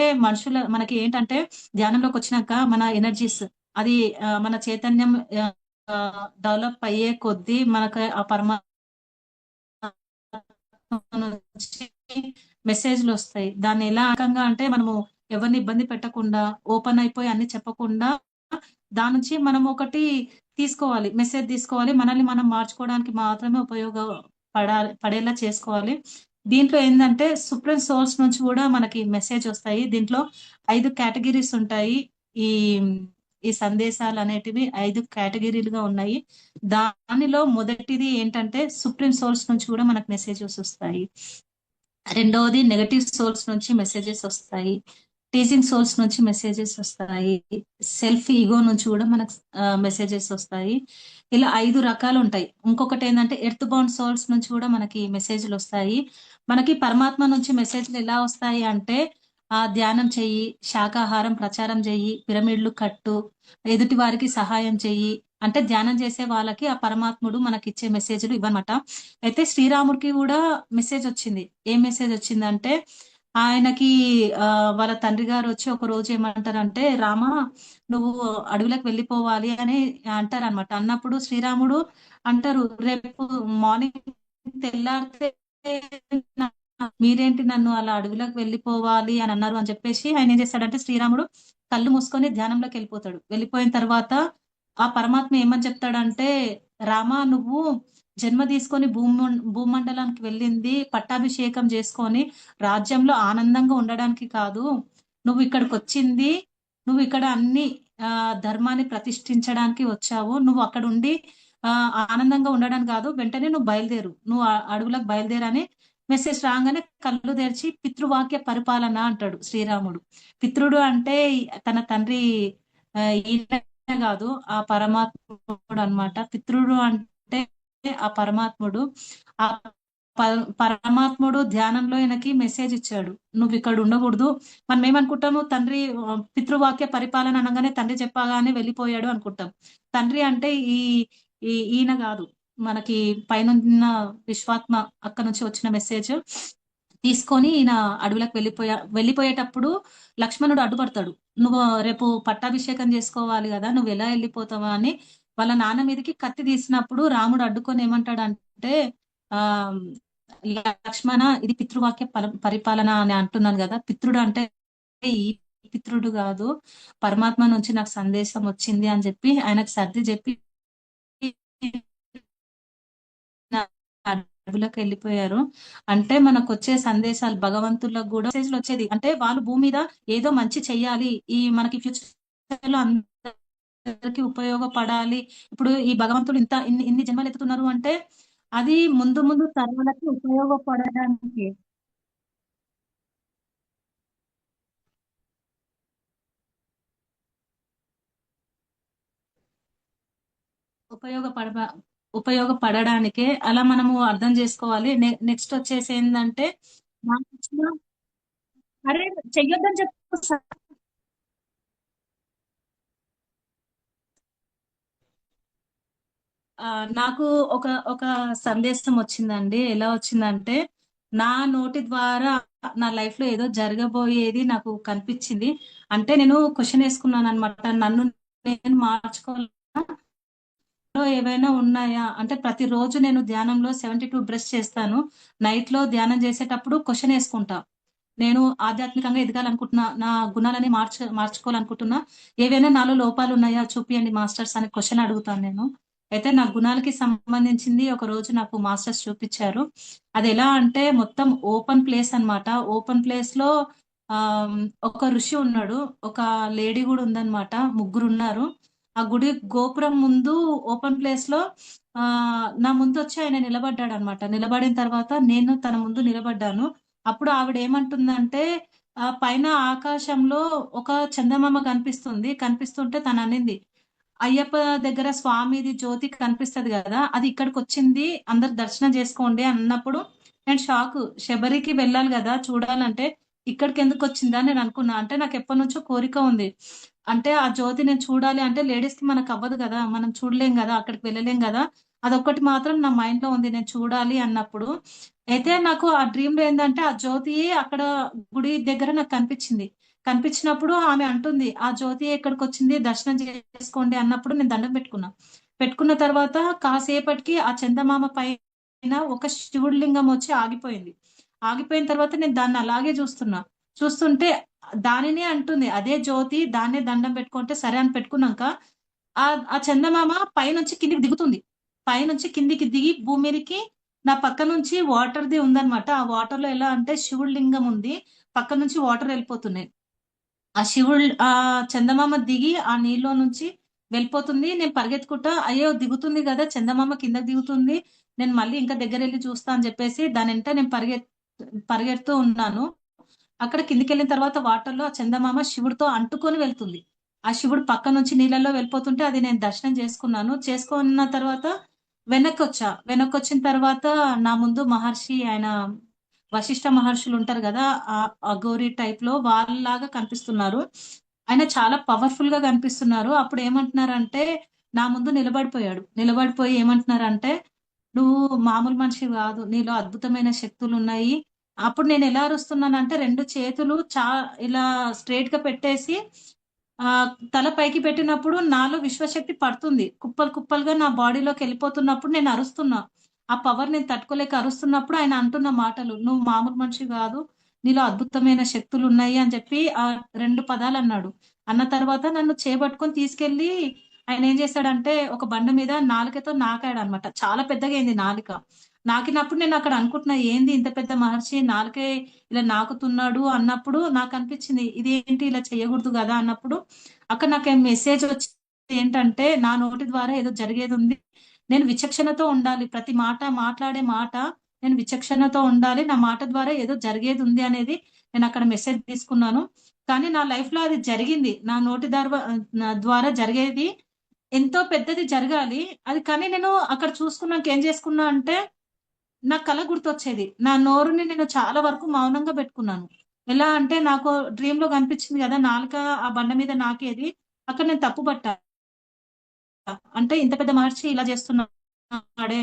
మనకి ఏంటంటే ధ్యానంలోకొచ్చినాక మన ఎనర్జీస్ అది మన చైతన్యం డెవలప్ అయ్యే కొద్దీ మనకు ఆ నుంచి మెసేజ్‌లొస్తాయి. దాన్ని ఎలా రకంగా అంటే మనము ఎవరిని ఇబ్బంది పెట్టకుండా, ఓపెన్ అయిపోయి అన్నీ చెప్పకుండా, దాని నుంచి మనం ఒకటి తీసుకోవాలి. మెసేజ్ తీసుకోవాలి. మనల్ని మనం మార్చుకోవడానికి మాత్రమే పడేలా చేసుకోవాలి. దీంట్లో ఏందంటే సుప్రీం సోర్స్ నుంచి గూడా మనకి మెసేజొస్తాయి. దీంట్లో 5 కేటగరీస్ ఉంటాయి. ఈ ఈ సందేశాలు అనేటివి 5 కేటగిరీలుగా ఉన్నాయి. దానిలో మొదటిది ఏంటంటే సుప్రీం సోర్స్ నుంచి కూడా మనకు మెసేజెస్ వస్తాయి. రెండవది నెగటివ్ సోర్స్ నుంచి మెసేజెస్ వస్తాయి. టీచింగ్ సోర్స్ నుంచి మెసేజెస్ వస్తాయి. సెల్ఫ్ ఈగో నుంచి కూడా మనకు మెసేజెస్ వస్తాయి. ఇలా 5 రకాలు ఉంటాయి. ఇంకొకటి ఏంటంటే ఎర్త్ బౌండ్ సోర్స్ నుంచి కూడా మనకి మెసేజ్లు వస్తాయి. మనకి పరమాత్మ నుంచి మెసేజ్లు ఎలా వస్తాయి అంటే ధ్యానం చెయ్యి, శాకాహారం ప్రచారం చెయ్యి, పిరమిడ్లు కట్టు, ఎదుటి వారికి సహాయం చెయ్యి అంటే ధ్యానం చేసే వాళ్ళకి ఆ పరమాత్ముడు మనకి ఇచ్చే మెసేజ్లు ఇవ్వనమాట. అయితే శ్రీరాముడికి కూడా మెసేజ్ వచ్చింది. ఏం మెసేజ్ వచ్చిందంటే ఆయనకి వాళ్ళ తండ్రి గారు వచ్చి ఒక రోజు ఏమంటారంటే రామ నువ్వు అడవులకు వెళ్ళిపోవాలి అని అంటారనమాట. అన్నప్పుడు శ్రీరాముడు అంటారు రేపు మార్నింగ్ తెల్లారితే మీరేంటి నన్ను అలా అడవులకు వెళ్ళిపోవాలి అని అన్నారు అని చెప్పేసి ఆయన ఏం చేస్తాడంటే శ్రీరాముడు కళ్ళు మూసుకొని ధ్యానంలోకి వెళ్ళిపోతాడు. వెళ్ళిపోయిన తర్వాత ఆ పరమాత్మ ఏమని చెప్తాడంటే రామ నువ్వు జన్మ తీసుకొని భూమండలానికి వెళ్ళింది పట్టాభిషేకం చేసుకొని రాజ్యంలో ఆనందంగా ఉండడానికి కాదు. నువ్వు ఇక్కడికి వచ్చింది, నువ్వు ఇక్కడ అన్ని ధర్మాన్ని ప్రతిష్ఠించడానికి వచ్చావు. నువ్వు అక్కడ ఉండి ఆ ఆనందంగా ఉండడానికి కాదు, వెంటనే నువ్వు బయలుదేరు, నువ్వు అడవులకు బయలుదేరని మెసేజ్ రాగానే కళ్ళు తెరిచి పితృవాక్య పరిపాలన అంటాడు శ్రీరాముడు. పితృడు అంటే తన తండ్రి ఈయన కాదు, ఆ పరమాత్ముడు అన్నమాట. పితృడు అంటే ఆ పరమాత్ముడు. ఆ పరమాత్ముడు ధ్యానంలో ఈయనకి మెసేజ్ ఇచ్చాడు, నువ్వు ఇక్కడ ఉండకూడదు. మనం ఏమనుకుంటాము, తండ్రి పితృవాక్య పరిపాలన అనగానే తండ్రి చెప్పగానే వెళ్ళిపోయాడు అనుకుంటాం. తండ్రి అంటే ఈయన కాదు, మనకి పైన విశ్వాత్మ అక్క నుంచి వచ్చిన మెసేజ్ తీసుకొని ఈయన అడవులకు వెళ్ళిపోయేటప్పుడు లక్ష్మణుడు అడ్డుపడతాడు. నువ్వు రేపు పట్టాభిషేకం చేసుకోవాలి కదా, నువ్వు ఎలా వెళ్ళిపోతావా అని వాళ్ళ నాన్న మీదకి కత్తి తీసినప్పుడు రాముడు అడ్డుకొని ఏమంటాడంటే ఆ లక్ష్మణ ఇది పితృవాక్య పరిపాలన అని అంటున్నాను కదా, పితృడు అంటే ఈ పితృడు కాదు, పరమాత్మ నుంచి నాకు సందేశం వచ్చింది అని చెప్పి ఆయనకు సర్ది చెప్పి అడవులకు వెళ్ళిపోయారు. అంటే మనకు వచ్చే సందేశాలు భగవంతులకు కూడా మెసేజ్లు వచ్చేది అంటే వాళ్ళు భూమి మీద ఏదో మంచి చెయ్యాలి, ఈ మనకి ఫ్యూచర్ లో అందరికి ఉపయోగపడాలి. ఇప్పుడు ఈ భగవంతుడు ఇన్ని జన్మలు ఎత్తుతున్నారు అంటే అది ముందు ముందు తరాలకి ఉపయోగపడడానికి ఉపయోగపడ ఉపయోగపడడానికే అలా మనము అర్థం చేసుకోవాలి. నెక్స్ట్ వచ్చేసి ఏంటంటే నాకు అరే చెయ్యొద్దని చెప్పు ఆ నాకు ఒక ఒక సందేశం వచ్చిందండి. ఎలా వచ్చిందంటే నా నోటి ద్వారా నా లైఫ్ లో ఏదో జరగబోయేది నాకు కనిపించింది. అంటే నేను క్వశ్చన్ వేసుకున్నాను అనమాట, నన్ను నేను మార్చుకోవాలి ఏవైనా ఉన్నాయా అంటే ప్రతిరోజు నేను ధ్యానంలో 72 బ్రష్ చేస్తాను. నైట్ లో ధ్యానం చేసేటప్పుడు క్వశ్చన్ వేసుకుంటా, నేను ఆధ్యాత్మికంగా ఎదగాలనుకుంటున్నా, నా గుణాలని మార్చుకోవాలనుకుంటున్నా, ఏవైనా నాలో లోపాలు ఉన్నాయా చూపియండి మాస్టర్స్ అని క్వశ్చన్ అడుగుతాను నేను. అయితే నా గుణాలకి సంబంధించింది ఒక రోజు నాకు మాస్టర్స్ చూపించారు. అది ఎలా అంటే మొత్తం ఓపెన్ ప్లేస్ అన్నమాట. ఓపెన్ ప్లేస్ లో ఆ ఒక ఋషి ఉన్నాడు, ఒక లేడీ కూడా ఉందన్నమాట, ముగ్గురు ఉన్నారు. ఆ గుడి గోపురం ముందు ఓపెన్ ప్లేస్ లో ఆ నా ముందు వచ్చి ఆయన నిలబడ్డాడు అనమాట. నిలబడిన తర్వాత నేను తన ముందు నిలబడ్డాను. అప్పుడు ఆవిడ ఏమంటుందంటే పైన ఆకాశంలో ఒక చందమామ కనిపిస్తుంది, కనిపిస్తుంటే తను అనింది అయ్యప్ప దగ్గర స్వామిది జ్యోతి కనిపిస్తది కదా, అది ఇక్కడికి వచ్చింది, అందరు దర్శనం చేసుకోండి అన్నప్పుడు నేను షాక్. శబరికి వెళ్ళాలి కదా చూడాలంటే ఇక్కడికి ఎందుకు వచ్చిందా అని నేను అనుకున్నా. అంటే నాకు ఎప్పటి నుంచో కోరిక ఉంది, అంటే ఆ జ్యోతి నేను చూడాలి అంటే లేడీస్ కి మనకు అవ్వదు కదా, మనం చూడలేం కదా, అక్కడికి వెళ్ళలేం కదా. అదొక్కటి మాత్రం నా మైండ్ లో ఉంది, నేను చూడాలి అన్నప్పుడు. అయితే నాకు ఆ డ్రీమ్ లో ఏంటంటే ఆ జ్యోతి అక్కడ గుడి దగ్గర నాకు కనిపించింది. కనిపించినప్పుడు ఆమె అంటుంది ఆ జ్యోతి ఎక్కడికి వచ్చింది దర్శనం చేసుకోండి అన్నప్పుడు నేను దండం పెట్టుకున్నా. పెట్టుకున్న తర్వాత కాసేపటికి ఆ చందమామ పైన ఒక శివుడి లింగం వచ్చి ఆగిపోయింది. ఆగిపోయిన తర్వాత నేను దాన్ని అలాగే చూస్తున్నా. చూస్తుంటే దానినే అంటుంది అదే జ్యోతి, దాన్నే దండం పెట్టుకుంటే సరే అని పెట్టుకున్నాక ఆ ఆ చందమామ పైనుంచి కిందికి దిగుతుంది. పైనుంచి కిందికి దిగి భూమి మీదకి నా పక్క నుంచి వాటర్ది ఉందన్నమాట. ఆ వాటర్ లో ఎలా అంటే శివుడి లింగం ఉంది, పక్క నుంచి వాటర్ వెళ్ళిపోతున్నాయి. ఆ శివుడు ఆ చందమామ దిగి ఆ నీళ్ళలో నుంచి వెళ్ళిపోతుంది. నేను పరిగెత్తుకుంటా అయ్యో దిగుతుంది కదా చందమామ కిందకి దిగుతుంది, నేను మళ్ళీ ఇంకా దగ్గర వెళ్ళి చూస్తా అని చెప్పేసి దాని వెంట నేను పరిగెడుతూ ఉన్నాను. అక్కడ కిందికి వెళ్ళిన తర్వాత వాటర్ లో ఆ చందమామ శివుడితో అంటుకొని వెళ్తుంది. ఆ శివుడు పక్క నుంచి నీళ్ళల్లో వెళ్ళిపోతుంటే అది నేను దర్శనం చేసుకున్నాను. చేసుకున్న తర్వాత వెనక్కి వచ్చిన తర్వాత నా ముందు మహర్షి ఆయన వశిష్ఠ మహర్షులు ఉంటారు కదా, ఆ అఘోరి టైప్ లో వాళ్ళలాగా కనిపిస్తున్నారు. ఆయన చాలా పవర్ఫుల్ గా కనిపిస్తున్నారు. అప్పుడు ఏమంటున్నారంటే నా ముందు నిలబడిపోయాడు. నిలబడిపోయి ఏమంటున్నారంటే నువ్వు మామూలు మనిషి కాదు, నీలో అద్భుతమైన శక్తులు ఉన్నాయి. అప్పుడు నేను ఎలా అరుస్తున్నానంటే రెండు చేతులు ఇలా స్ట్రైట్ గా పెట్టేసి ఆ తల పైకి పెట్టినప్పుడు నాలో విశ్వశక్తి పడుతుంది. కుప్పలు కుప్పలుగా నా బాడీలోకి వెళ్ళిపోతున్నప్పుడు నేను అరుస్తున్నా. ఆ పవర్ నేను తట్టుకోలేక అరుస్తున్నప్పుడు ఆయన అంటున్న మాటలు నువ్వు మామూలు మనిషి కాదు, నీలో అద్భుతమైన శక్తులు ఉన్నాయి అని చెప్పి ఆ రెండు పదాలు అన్నాడు. అన్న తర్వాత నన్ను చేపట్టుకొని తీసుకెళ్లి ఆయన ఏం చేశాడంటే ఒక బండ మీద నాలుకతో నాకాడు అనమాట. చాలా పెద్దగా అయింది నాలుక. నాకినప్పుడు నేను అక్కడ అనుకుంటున్నా ఏంది ఇంత పెద్ద మహర్షి నాలుకే ఇలా నాకుతున్నాడు అన్నప్పుడు నాకు అనిపించింది ఇదేంటి ఇలా చేయకూడదు కదా అన్నప్పుడు అక్కడ నాకు మెసేజ్ వచ్చింది ఏంటంటే నా నోటి ద్వారా ఏదో జరిగేది ఉంది, నేను విచక్షణతో ఉండాలి, ప్రతి మాట మాట్లాడే మాట నేను విచక్షణతో ఉండాలి, నా మాట ద్వారా ఏదో జరిగేది ఉంది అనేది నేను అక్కడ మెసేజ్ తీసుకున్నాను. కానీ నా లైఫ్ లో అది జరిగింది, నా నోటి ద్వారా జరిగేది ఎంతో పెద్దది జరగాలి అది. కానీ నేను అక్కడ చూసుకున్నాక ఏం చేసుకున్నా అంటే నా కళ గుర్తొచ్చేది, నా నోరుని నేను చాలా వరకు మౌనంగా పెట్టుకున్నాను. ఎలా అంటే నాకు డ్రీమ్ లో కనిపించింది కదా నాలుక ఆ బండ మీద నాకేది, అక్కడ నేను తప్పు పట్టా. అంటే ఇంత పెద్ద మహర్షి ఇలా చేస్తున్నాడే,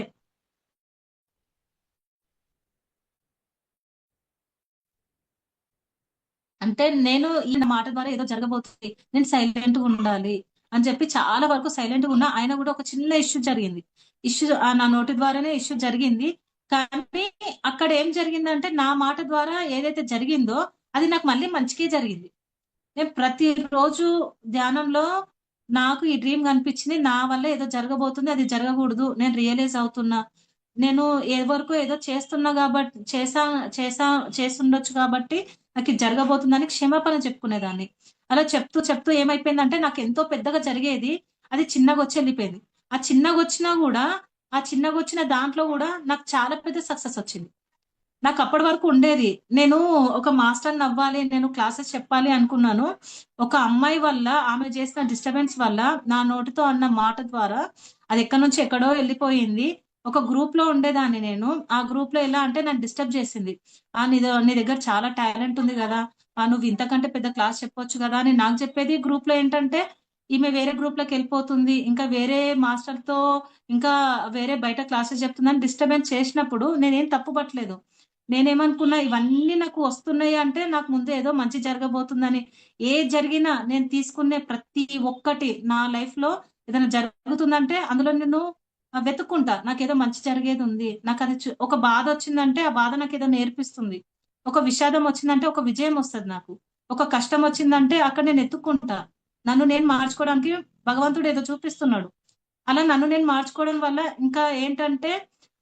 అంటే నేను ఈ మాట ద్వారా ఏదో జరగబోతుంది, నేను సైలెంట్ గా ఉండాలి అని చెప్పి చాలా వరకు సైలెంట్ గా ఉన్నా. ఆయన కూడా ఒక చిన్న ఇష్యూ జరిగింది, ఇష్యూ నా నోటి ద్వారానే ఇష్యూ జరిగింది. కానీ అక్కడ ఏం జరిగిందంటే నా మాట ద్వారా ఏదైతే జరిగిందో అది నాకు మళ్ళీ మంచికే జరిగింది. నేను ప్రతిరోజు ధ్యానంలో నాకు ఈ డ్రీమ్ కనిపించింది, నా వల్ల ఏదో జరగబోతుంది, అది జరగకూడదు, నేను రియలైజ్ అవుతున్నా, నేను ఏ వరకు ఏదో చేస్తున్నా కాబట్టి చేస్తుండొచ్చు కాబట్టి నాకు ఇది జరగబోతుందని క్షమాపణ చెప్పుకునేదాన్ని. అలా చెప్తూ చెప్తూ ఏమైపోయిందంటే నాకు ఎంతో పెద్దగా జరిగేది అది చిన్నగా వచ్చి వెళ్ళిపోయింది. ఆ చిన్నగా వచ్చినా కూడా ఆ చిన్నగా వచ్చిన దాంట్లో కూడా నాకు చాలా పెద్ద సక్సెస్ వచ్చింది. నాకు అప్పటి వరకు ఉండేది నేను ఒక మాస్టర్ అవ్వాలి, నేను క్లాసెస్ చెప్పాలి అనుకున్నాను. ఒక అమ్మాయి వల్ల ఆమె చేసిన డిస్టర్బెన్స్ వల్ల నా నోటితో అన్న మాట ద్వారా అది ఎక్కడి నుంచి ఎక్కడో వెళ్ళిపోయింది. ఒక గ్రూప్ లో ఉండేదాన్ని నేను. ఆ గ్రూప్ లో ఎలా అంటే నన్ను డిస్టర్బ్ చేసింది. నీ దగ్గర చాలా టాలెంట్ ఉంది కదా, నువ్వు ఇంతకంటే పెద్ద క్లాస్ చెప్పొచ్చు కదా అని నాకు చెప్పేది. గ్రూప్ లో ఏంటంటే ఈమె వేరే గ్రూప్ లోకి వెళ్ళిపోతుంది, ఇంకా వేరే మాస్టర్ తో ఇంకా వేరే బయట క్లాసెస్ చెప్తుందని డిస్టర్బెన్స్ చేసినప్పుడు నేనేం తప్పు పట్టలేదు. నేనేమనుకున్నా ఇవన్నీ నాకు వస్తున్నాయి అంటే నాకు ముందు ఏదో మంచి జరగబోతుందని. ఏది జరిగినా నేను తీసుకునే ప్రతి ఒక్కటి నా లైఫ్ లో ఏదైనా జరుగుతుందంటే అందులో నేను వెతుక్కుంటా నాకేదో మంచి జరిగేది ఉంది. నాకు అది ఒక బాధ వచ్చిందంటే ఆ బాధ నాకు ఏదో నేర్పిస్తుంది. ఒక విషాదం వచ్చిందంటే ఒక విజయం వస్తుంది నాకు. ఒక కష్టం వచ్చిందంటే అక్కడ నేను ఎత్తుక్కుంటా. నన్ను నేను మార్చుకోవడానికి భగవంతుడు ఏదో చూపిస్తున్నాడు. అలా నన్ను నేను మార్చుకోవడం వల్ల ఇంకా ఏంటంటే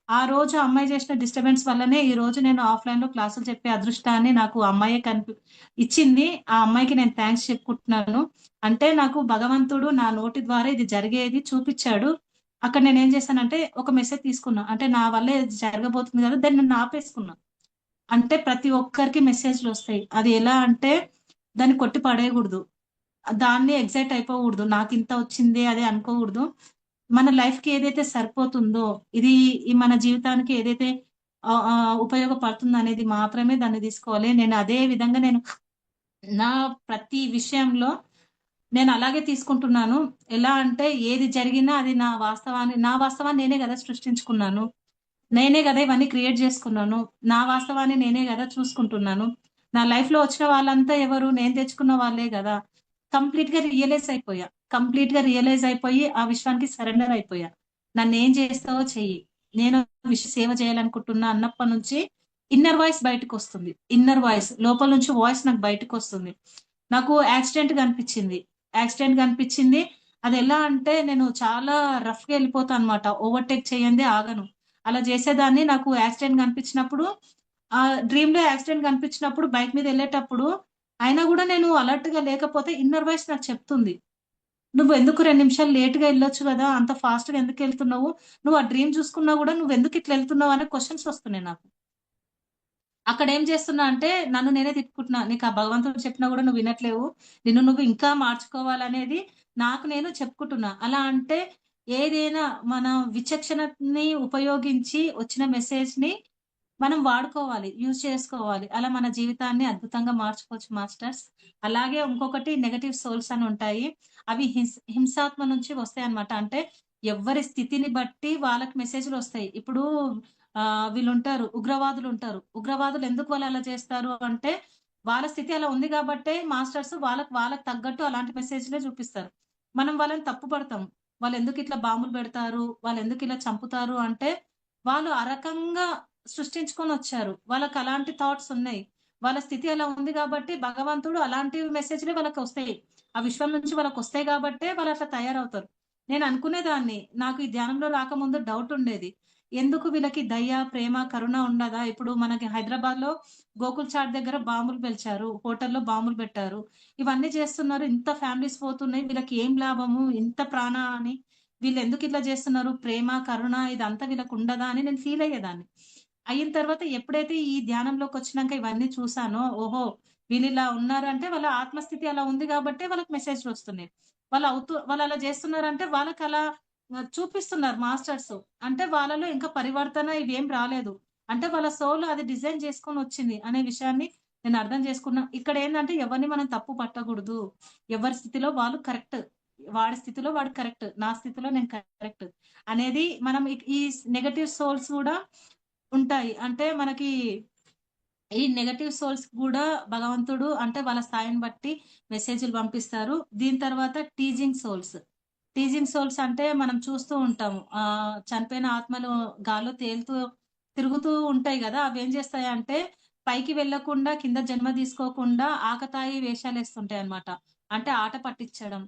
ఆ రోజు ఆ అమ్మాయి చేసిన డిస్టర్బెన్స్ వల్లనే ఈ రోజు నేను ఆఫ్లైన్ లో క్లాసులు చెప్పే అదృష్టాన్ని నాకు ఆ అమ్మాయి ఇచ్చింది. ఆ అమ్మాయికి నేను థ్యాంక్స్ చెప్పుకుంటున్నాను. అంటే నాకు భగవంతుడు నా నోటి ద్వారా ఇది జరిగేది చూపించాడు. అక్కడ నేను ఏం చేశానంటే ఒక మెసేజ్ తీసుకున్నా, అంటే నా వల్ల ఇది జరగబోతుంది కదా దాన్ని నేను ఆపేసుకున్నా. అంటే ప్రతి ఒక్కరికి మెసేజ్లు వస్తాయి, అది ఎలా అంటే దాన్ని కొట్టి పడేయకూడదు, దాన్ని ఎగ్జైట్ అయిపోకూడదు, నాకు ఇంత వచ్చింది అదే అనుకోకూడదు. మన లైఫ్ కి ఏదైతే సరిపోతుందో ఇది ఈ మన జీవితానికి ఏదైతే ఆ, ఆ, ఉపయోగపడుతుంది అనేది మాత్రమే దాన్ని తీసుకోవాలి. నేను అదే విధంగా నేను నా ప్రతి విషయంలో నేను అలాగే తీసుకుంటున్నాను. ఎలా అంటే ఏది జరిగినా అది నా వాస్తవాన్ని నేనే కదా సృష్టించుకున్నాను, నేనే కదా ఇవన్నీ క్రియేట్ చేసుకున్నాను, నా వాస్తవాన్ని నేనే కదా చూసుకుంటున్నాను. నా లైఫ్ లో వచ్చిన వాళ్ళంతా ఎవరు, నేను తెచ్చుకున్న వాళ్ళే కదా. కంప్లీట్ గా రియలైజ్ అయిపోయా, కంప్లీట్ గా రియలైజ్ అయిపోయి ఆ విశ్వానికి సరెండర్ అయిపోయా. నన్ను ఏం చేస్తావో చెయ్యి, నేను సేవ చేయాలనుకుంటున్నా అన్నప్పటి నుంచి ఇన్నర్ వాయిస్ బయటకు వస్తుంది. ఇన్నర్ వాయిస్ లోపల నుంచి వాయిస్ నాకు బయటకు వస్తుంది. నాకు యాక్సిడెంట్ కనిపించింది, యాక్సిడెంట్ కనిపించింది. అది ఎలా అంటే నేను చాలా రఫ్ గా వెళ్ళిపోతాను అనమాట, ఓవర్టేక్ చేయండి ఆగను, అలా చేసేదాన్ని. నాకు యాక్సిడెంట్ కనిపించినప్పుడు ఆ డ్రీమ్ లో యాక్సిడెంట్ కనిపించినప్పుడు బైక్ మీద వెళ్ళేటప్పుడు అయినా గూడా నేను అలర్ట్‌గా లేకపోతే ఇన్నర్ వాయిస్ నాకు చెప్తుంది. "నువ్వెందుకు 2 నిమిషాలు లేట్‌గా ఎళ్ళొచ్చు గదా! అంత ఫాస్ట్‌గా ఎందుకెళ్తున్నావు? నువ్వు ఆ డ్రీమ్ చూసుకున్నా గూడా నువ్వెందుకు ఇట్లా ఎళ్తున్నావు?" అనే క్వెషన్స్ వస్తున్నాయి నాకు. అక్కడేం చేస్తున్నా అంటే నన్ను నేనే తిట్టుకుంటున్నా. నీకు ఆ భగవంతుడు చెప్పినా గూడా నువ్వు వినట్లేవు. నిన్ను నువ్వు ఇంకా మార్చుకోవాలనేది నాకు నేను చెప్పుకుంటున్నా. అలా అంటే ఏదైనా మన విచక్షణని ఉపయోగించి వచ్చిన మెసేజ్‌ని మనం వాడుకోవాలి. యూజ్ చేసుకోవాలి. అలా మన జీవితాన్ని అద్భుతంగా మార్చుకోవచ్చు మాస్టర్స్. అలాగే ఇంకొకటి నెగెటివ్ సోల్స్ అని ఉంటాయి. అవి హింసాత్మ నుంచి వస్తాయన్నమాట. అంటే ఎవ్వరి స్థితిని బట్టి వాళ్ళకి మెసేజ్‌లొస్తాయి. ఇప్పుడు వీళ్ళుంటారు. ఉగ్రవాదులుంటారు. ఉగ్రవాదులు ఎందుకు వాళ్ళు అలా చేస్తారు అంటే, వాళ్ళ స్థితి అలా ఉంది గాబట్టే మాస్టర్స్ వాళ్ళకి తగ్గట్టు అలాంటి మెసేజ్‌లే చూపిస్తారు. మనం వాళ్ళని తప్పు పడతాం. వాళ్ళెందుకిట్లా బాంబులు పెడతారు? వాళ్ళెందుకిలా చంపుతారు అంటే, వాళ్ళు ఆ రకంగా సృష్టించుకొనొచ్చారు. వాళ్ళకలాంటి థాట్స్ ఉన్నాయి. వాళ్ళ స్థితి అలా ఉంది గాబట్టి, భగవంతుడు అలాంటి మెసేజ్‌లే వాళ్ళకొస్తాయి. ఆ విశ్వం నుంచి వాళ్ళకొస్తాయి గాబట్టే వాళ్ళట్లా తయారవుతారు. నేననుకునేదాన్ని. నాకు ఈ ధ్యానంలో రాకముందు డౌటుండేది. ఎందుకు వీళ్ళకి దయ, ప్రేమ, కరుణ ఉండదా? ఇప్పుడు మనకి హైదరాబాద్‌లో గోకుల్ చాట్ దగ్గర బాంబులు పేల్చారు. హోటల్‌లో బాంబులు పెట్టారు. ఇవన్నీ చేస్తున్నారు. ఇంత ఫ్యామిలీస్ పోతున్నాయి. వీళ్ళకి ఏం లాభము? ఇంత ప్రాణహాని. వీళ్ళెందుకిట్లా చేస్తున్నారు? ప్రేమ, కరుణ ఇదంతా వీళ్ళకుండదా? అని నేను ఫీలయ్యేదాన్ని. అయిన తర్వాత ఎప్పుడైతే ఈ ధ్యానంలోకొచ్చినంక ఇవన్నీ చూసానో, ఓహో! వీళ్ళిలా ఉన్నారంటే వాళ్ళ ఆత్మస్థితి అలా ఉంది గాబట్టే వాళ్ళకి మెసేజ్‌లొస్తున్నాయి. వాళ్ళలా చేస్తున్నారంటే వాళ్ళకలా చూపిస్తున్నారు మాస్టర్స్. అంటే వాళ్ళలో ఇంకా పరివర్తన ఇవేం రాలేదు. అంటే వాళ్ళ సోల్ అది డిజైన్ చేసుకొనొచ్చింది అనే విషయాన్ని నేను అర్థం చేసుకున్నా. ఇక్కడేందంటే ఎవరిని మనం తప్పు పట్టకూడదు. ఎవరి స్థితిలో వాళ్ళు కరెక్ట్. వాడి స్థితిలో వాడు కరెక్ట్. నా స్థితిలో నేను కరెక్ట్. అనేది మనం ఈ నెగెటివ్ సోల్స్ గూడా ఉంటాయి. అంటే మనకి ఈ నెగెటివ్ సోల్స్ గూడా భగవంతుడు అంటే వాళ్ళ స్థాయిని బట్టి మెసేజ్‌లు పంపిస్తారు. దీని తర్వాత టీజింగ్ సోల్స్. టీజింగ్ సోల్స్ అంటే మనం చూస్తూ ఉంటాము. చనిపోయిన ఆత్మలు గాల్లో తేలుతూ తిరుగుతూ ఉంటాయి గదా! అవేం జేస్తాయంటే పైకి వెళ్ళకుండా కింద జన్మ తీసుకోకుండా ఆకతాయి వేషాలేస్తుంటాయన్నమాట. అంటే ఆట పట్టించడం,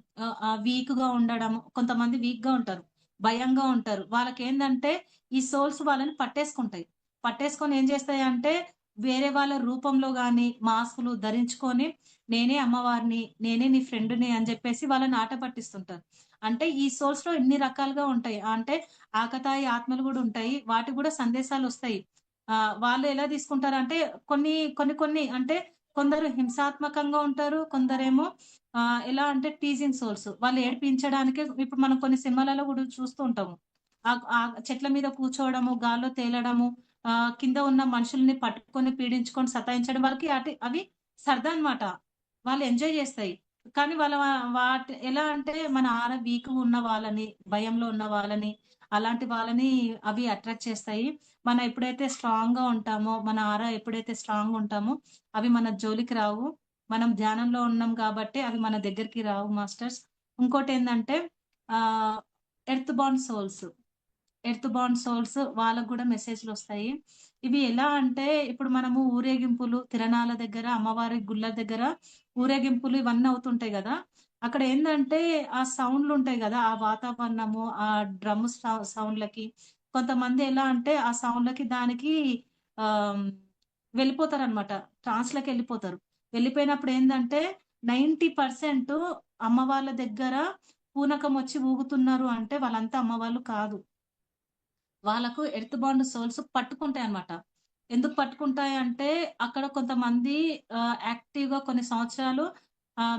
వీక్‌గా ఉండడం. కొంతమంది వీక్‌గా ఉంటారు. భయంగా ఉంటారు. వాళ్ళకేందంటే ఈ సోల్స్ వాళ్ళని పట్టేసుకుంటాయి. పట్టేసుకొని ఏం జేస్తాయంటే వేరే వాళ్ళ రూపంలో గాని మాస్కులు ధరించుకొని నేనే అమ్మవారిని, నేనే నీ ఫ్రెండ్‌ని అని జెప్పేసి వాళ్ళని ఆట పట్టిస్తుంటారు. అంటే ఈ సోర్స్‌లో ఇన్ని రకాలుగా ఉంటాయి. అంటే ఆకతాయి ఆత్మలు గూడా ఉంటాయి. వాటికి గూడా సందేశాలొస్తాయి. వాళ్ళు ఎలా తీసుకుంటారంటే కొన్ని అంటే కొందరు హింసాత్మకంగా ఉంటారు. కొందరేమో ఎలా అంటే టీజింగ్ సోల్స్. వాళ్ళు ఏడిపించడానికే ఇప్పుడు మనం కొన్ని సినిమాలలో గూడా చూస్తూ ఉంటాము. చెట్ల మీద కూర్చోవడము, గాల్లో తేలడము, కింద ఉన్న మనుషుల్ని పట్టుకొని పీడించుకొని సతాయించడం వరకి అవి సరదా అన్నమాట. వాళ్ళు ఎంజాయ్ జేస్తాయి. కానీ వాళ్ళ ఎలా అంటే మన వీక్‌గా ఉన్న వాళ్ళని, భయంలో ఉన్న వాళ్ళని, అలాంటి వాళ్ళని అవి అట్రాక్ట్ చేస్తాయి. మనం ఎప్పుడైతే స్ట్రాంగ్‌గా ఉంటామో, మన ఎప్పుడైతే స్ట్రాంగ్‌గా ఉంటామో, అవి మన జోలికి రావు. మనం ధ్యానంలో ఉన్నాం కాబట్టి అవి మన దగ్గరికి రావు మాస్టర్స్. ఇంకోటేందంటే ఆహ్, earth bound souls. Earth bound souls వాళ్ళకి గూడా మెసేజ్‌లొస్తాయి. ఇవి ఎలా అంటే ఇప్పుడు మనము ఊరేగింపులు, తిరణాల దగ్గర, అమ్మవారి గుళ్ళ దగ్గర ఊరేగింపులు ఇవన్నీ అవుతుంటాయి గదా! అక్కడ ఏందంటే ఆ సౌండ్‌లుంటాయి గదా! ఆ వాతావరణము, ఆ డ్రమ్ సౌండ్‌లకి కొంతమంది ఎలా అంటే ఆ సౌండ్‌లకి దానికి ఆహ్, వెళ్ళిపోతారనమాట. ట్రాన్స్‌లోకెళ్ళిపోతారు. వెళ్ళిపోయినప్పుడు ఏందంటే 90% అమ్మవార్ల దగ్గర పూనకమొచ్చి ఊగుతున్నారు అంటే వాళ్ళంతా అమ్మవాళ్ళు కాదు. వాళ్ళకు ఎర్త్ బౌండ్ సోల్స్ పట్టుకుంటాయన్నమాట. ఎందుకు పట్టుకుంటాయంటే, అక్కడ కొంతమంది యాక్టివ్‌గా కొన్ని సంవత్సరాలు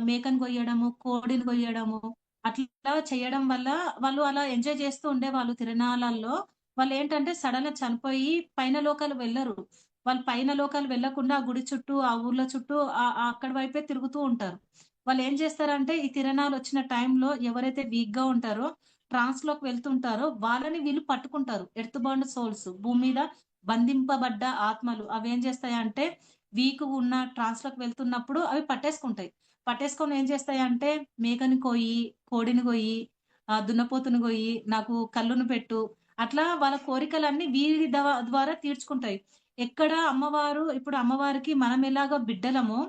మేకను గొయ్యడము, కోడిని గొయ్యడము, అట్లా చేయడం వల్ల వాళ్ళు అలా ఎంజాయ్ చేస్తూ ఉండేవాళ్ళు తిరణాలలో. వాళ్ళేంటంటే సడెన్‌గా చనిపోయి పైన లోకాలు వెళ్లరు. వాళ్ళు పైన లోకాలు వెళ్ళకుండా ఆ గుడి చుట్టూ, ఆ ఊర్ల చుట్టూ అక్కడి వైపే తిరుగుతూ ఉంటారు. వాళ్ళేం చేస్తారంటే, ఈ తిరణాలొచ్చిన టైంలో ఎవరైతే వీక్‌గా ఉంటారో ట్రాన్స్‌లోకి వెళ్తుంటారో వాళ్ళని వీళ్ళు పట్టుకుంటారు. ఎర్త్ బౌండ్ సోల్స్ భూమి మీద బంధింపబడ్డ ఆత్మలు అవేం చేస్తాయంటే వీక్‌గున్న ట్రాన్స్‌లోకి వెళ్తున్నప్పుడు అవి పట్టేసుకుంటాయి. పట్టేసుకొని ఏం చేస్తాయంటే మేకని కోయి, కోడిని గొయ్యి, దున్నపోతుని గొయ్యి, నాకు కల్లును పెట్టు, అట్లా వాళ్ళ కోరికలన్నీ వీరి ద్వారా తీర్చుకుంటాయి. ఎక్కడ అమ్మవారు ఇప్పుడు అమ్మవారికి మనం ఎలాగా బిడ్డలమో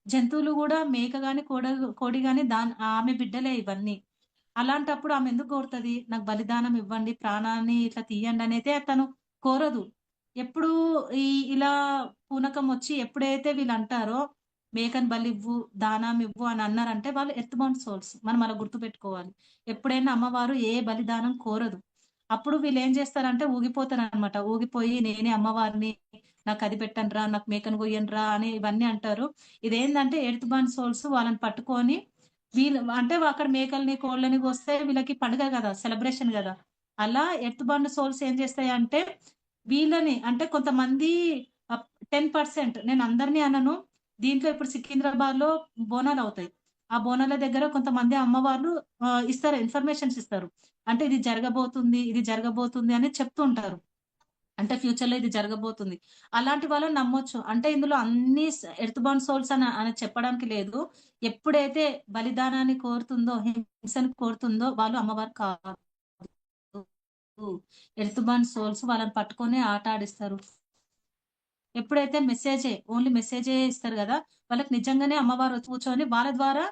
జంతువులు గూడా మేక గాని, కోడి గాని ఆమె బిడ్డలే ఇవన్నీ. అలాంటప్పుడు ఆమెందుకు కోరుతది? నాకు బలిదానం ఇవ్వండి, ప్రాణాన్ని ఇట్లా తీయండనైతే తను కోరదు. ఎప్పుడు ఈ ఇలా పూనకం వచ్చి ఎప్పుడైతే వీళ్ళంటారో, మేకని బలివ్వు, దానం ఇవ్వు అని అన్నారంటే వాళ్ళు ఎర్త్ బౌండ్ సోల్స్. మనం అలా గుర్తుపెట్టుకోవాలి. ఎప్పుడైనా అమ్మవారు ఏ బలిదానం కోరదు. అప్పుడు వీళ్ళేం చేస్తారంటే ఊగిపోతారనమాట. ఊగిపోయి నేనే అమ్మవారిని, నాకది పెట్టండ్రా, నాకు మేకను కొయ్యండ్రా అని ఇవన్నీ అంటారు. ఇదేందంటే ఎర్త్ బౌండ్ సోల్స్ వాళ్ళని పట్టుకొని వీళ్ళు అంటే అక్కడ మేకల్ని, కోళ్ళని కోస్తే వీళ్ళకి పండుగ గదా! సెలబ్రేషన్ గదా! అలా ఎర్త్ బౌండ్ సోల్స్ ఏం చేస్తాయంటే వీళ్ళని అంటే కొంతమంది 10% నేను అందరిని అనను. దీంట్లో ఇప్పుడు సికింద్రాబాద్‌లో బోనాలవుతాయి. ఆ బోనాల దగ్గర కొంతమంది అమ్మవార్లు ఇస్తారు ఇన్ఫర్మేషన్స్ ఇస్తారు. అంటే ఇది జరగబోతుంది, ఇది జరగబోతుంది అని చెప్తూ ఉంటారు. అంటే ఫ్యూచర్‌లో ఇది జరగబోతుంది. అలాంటి వాళ్ళని నమ్మొచ్చు. అంటే ఇందులో అన్ని ఎర్త్ బౌండ్ సోల్స్ అని చెప్పడానికి లేదు. ఎప్పుడైతే బలిదానాన్ని కోరుతుందో, హింసను కోరుతుందో వాళ్ళు అమ్మవారు కాదు. ఎర్త్ బౌండ్ సోల్స్ వాళ్ళని పట్టుకొని ఆట ఆడిస్తారు. ఎప్పుడైతే ఓన్లీ మెసేజే ఇస్తారు గదా! వాళ్ళకి నిజంగానే అమ్మవారు వచ్చి కూర్చొని వాళ్ళ ద్వారా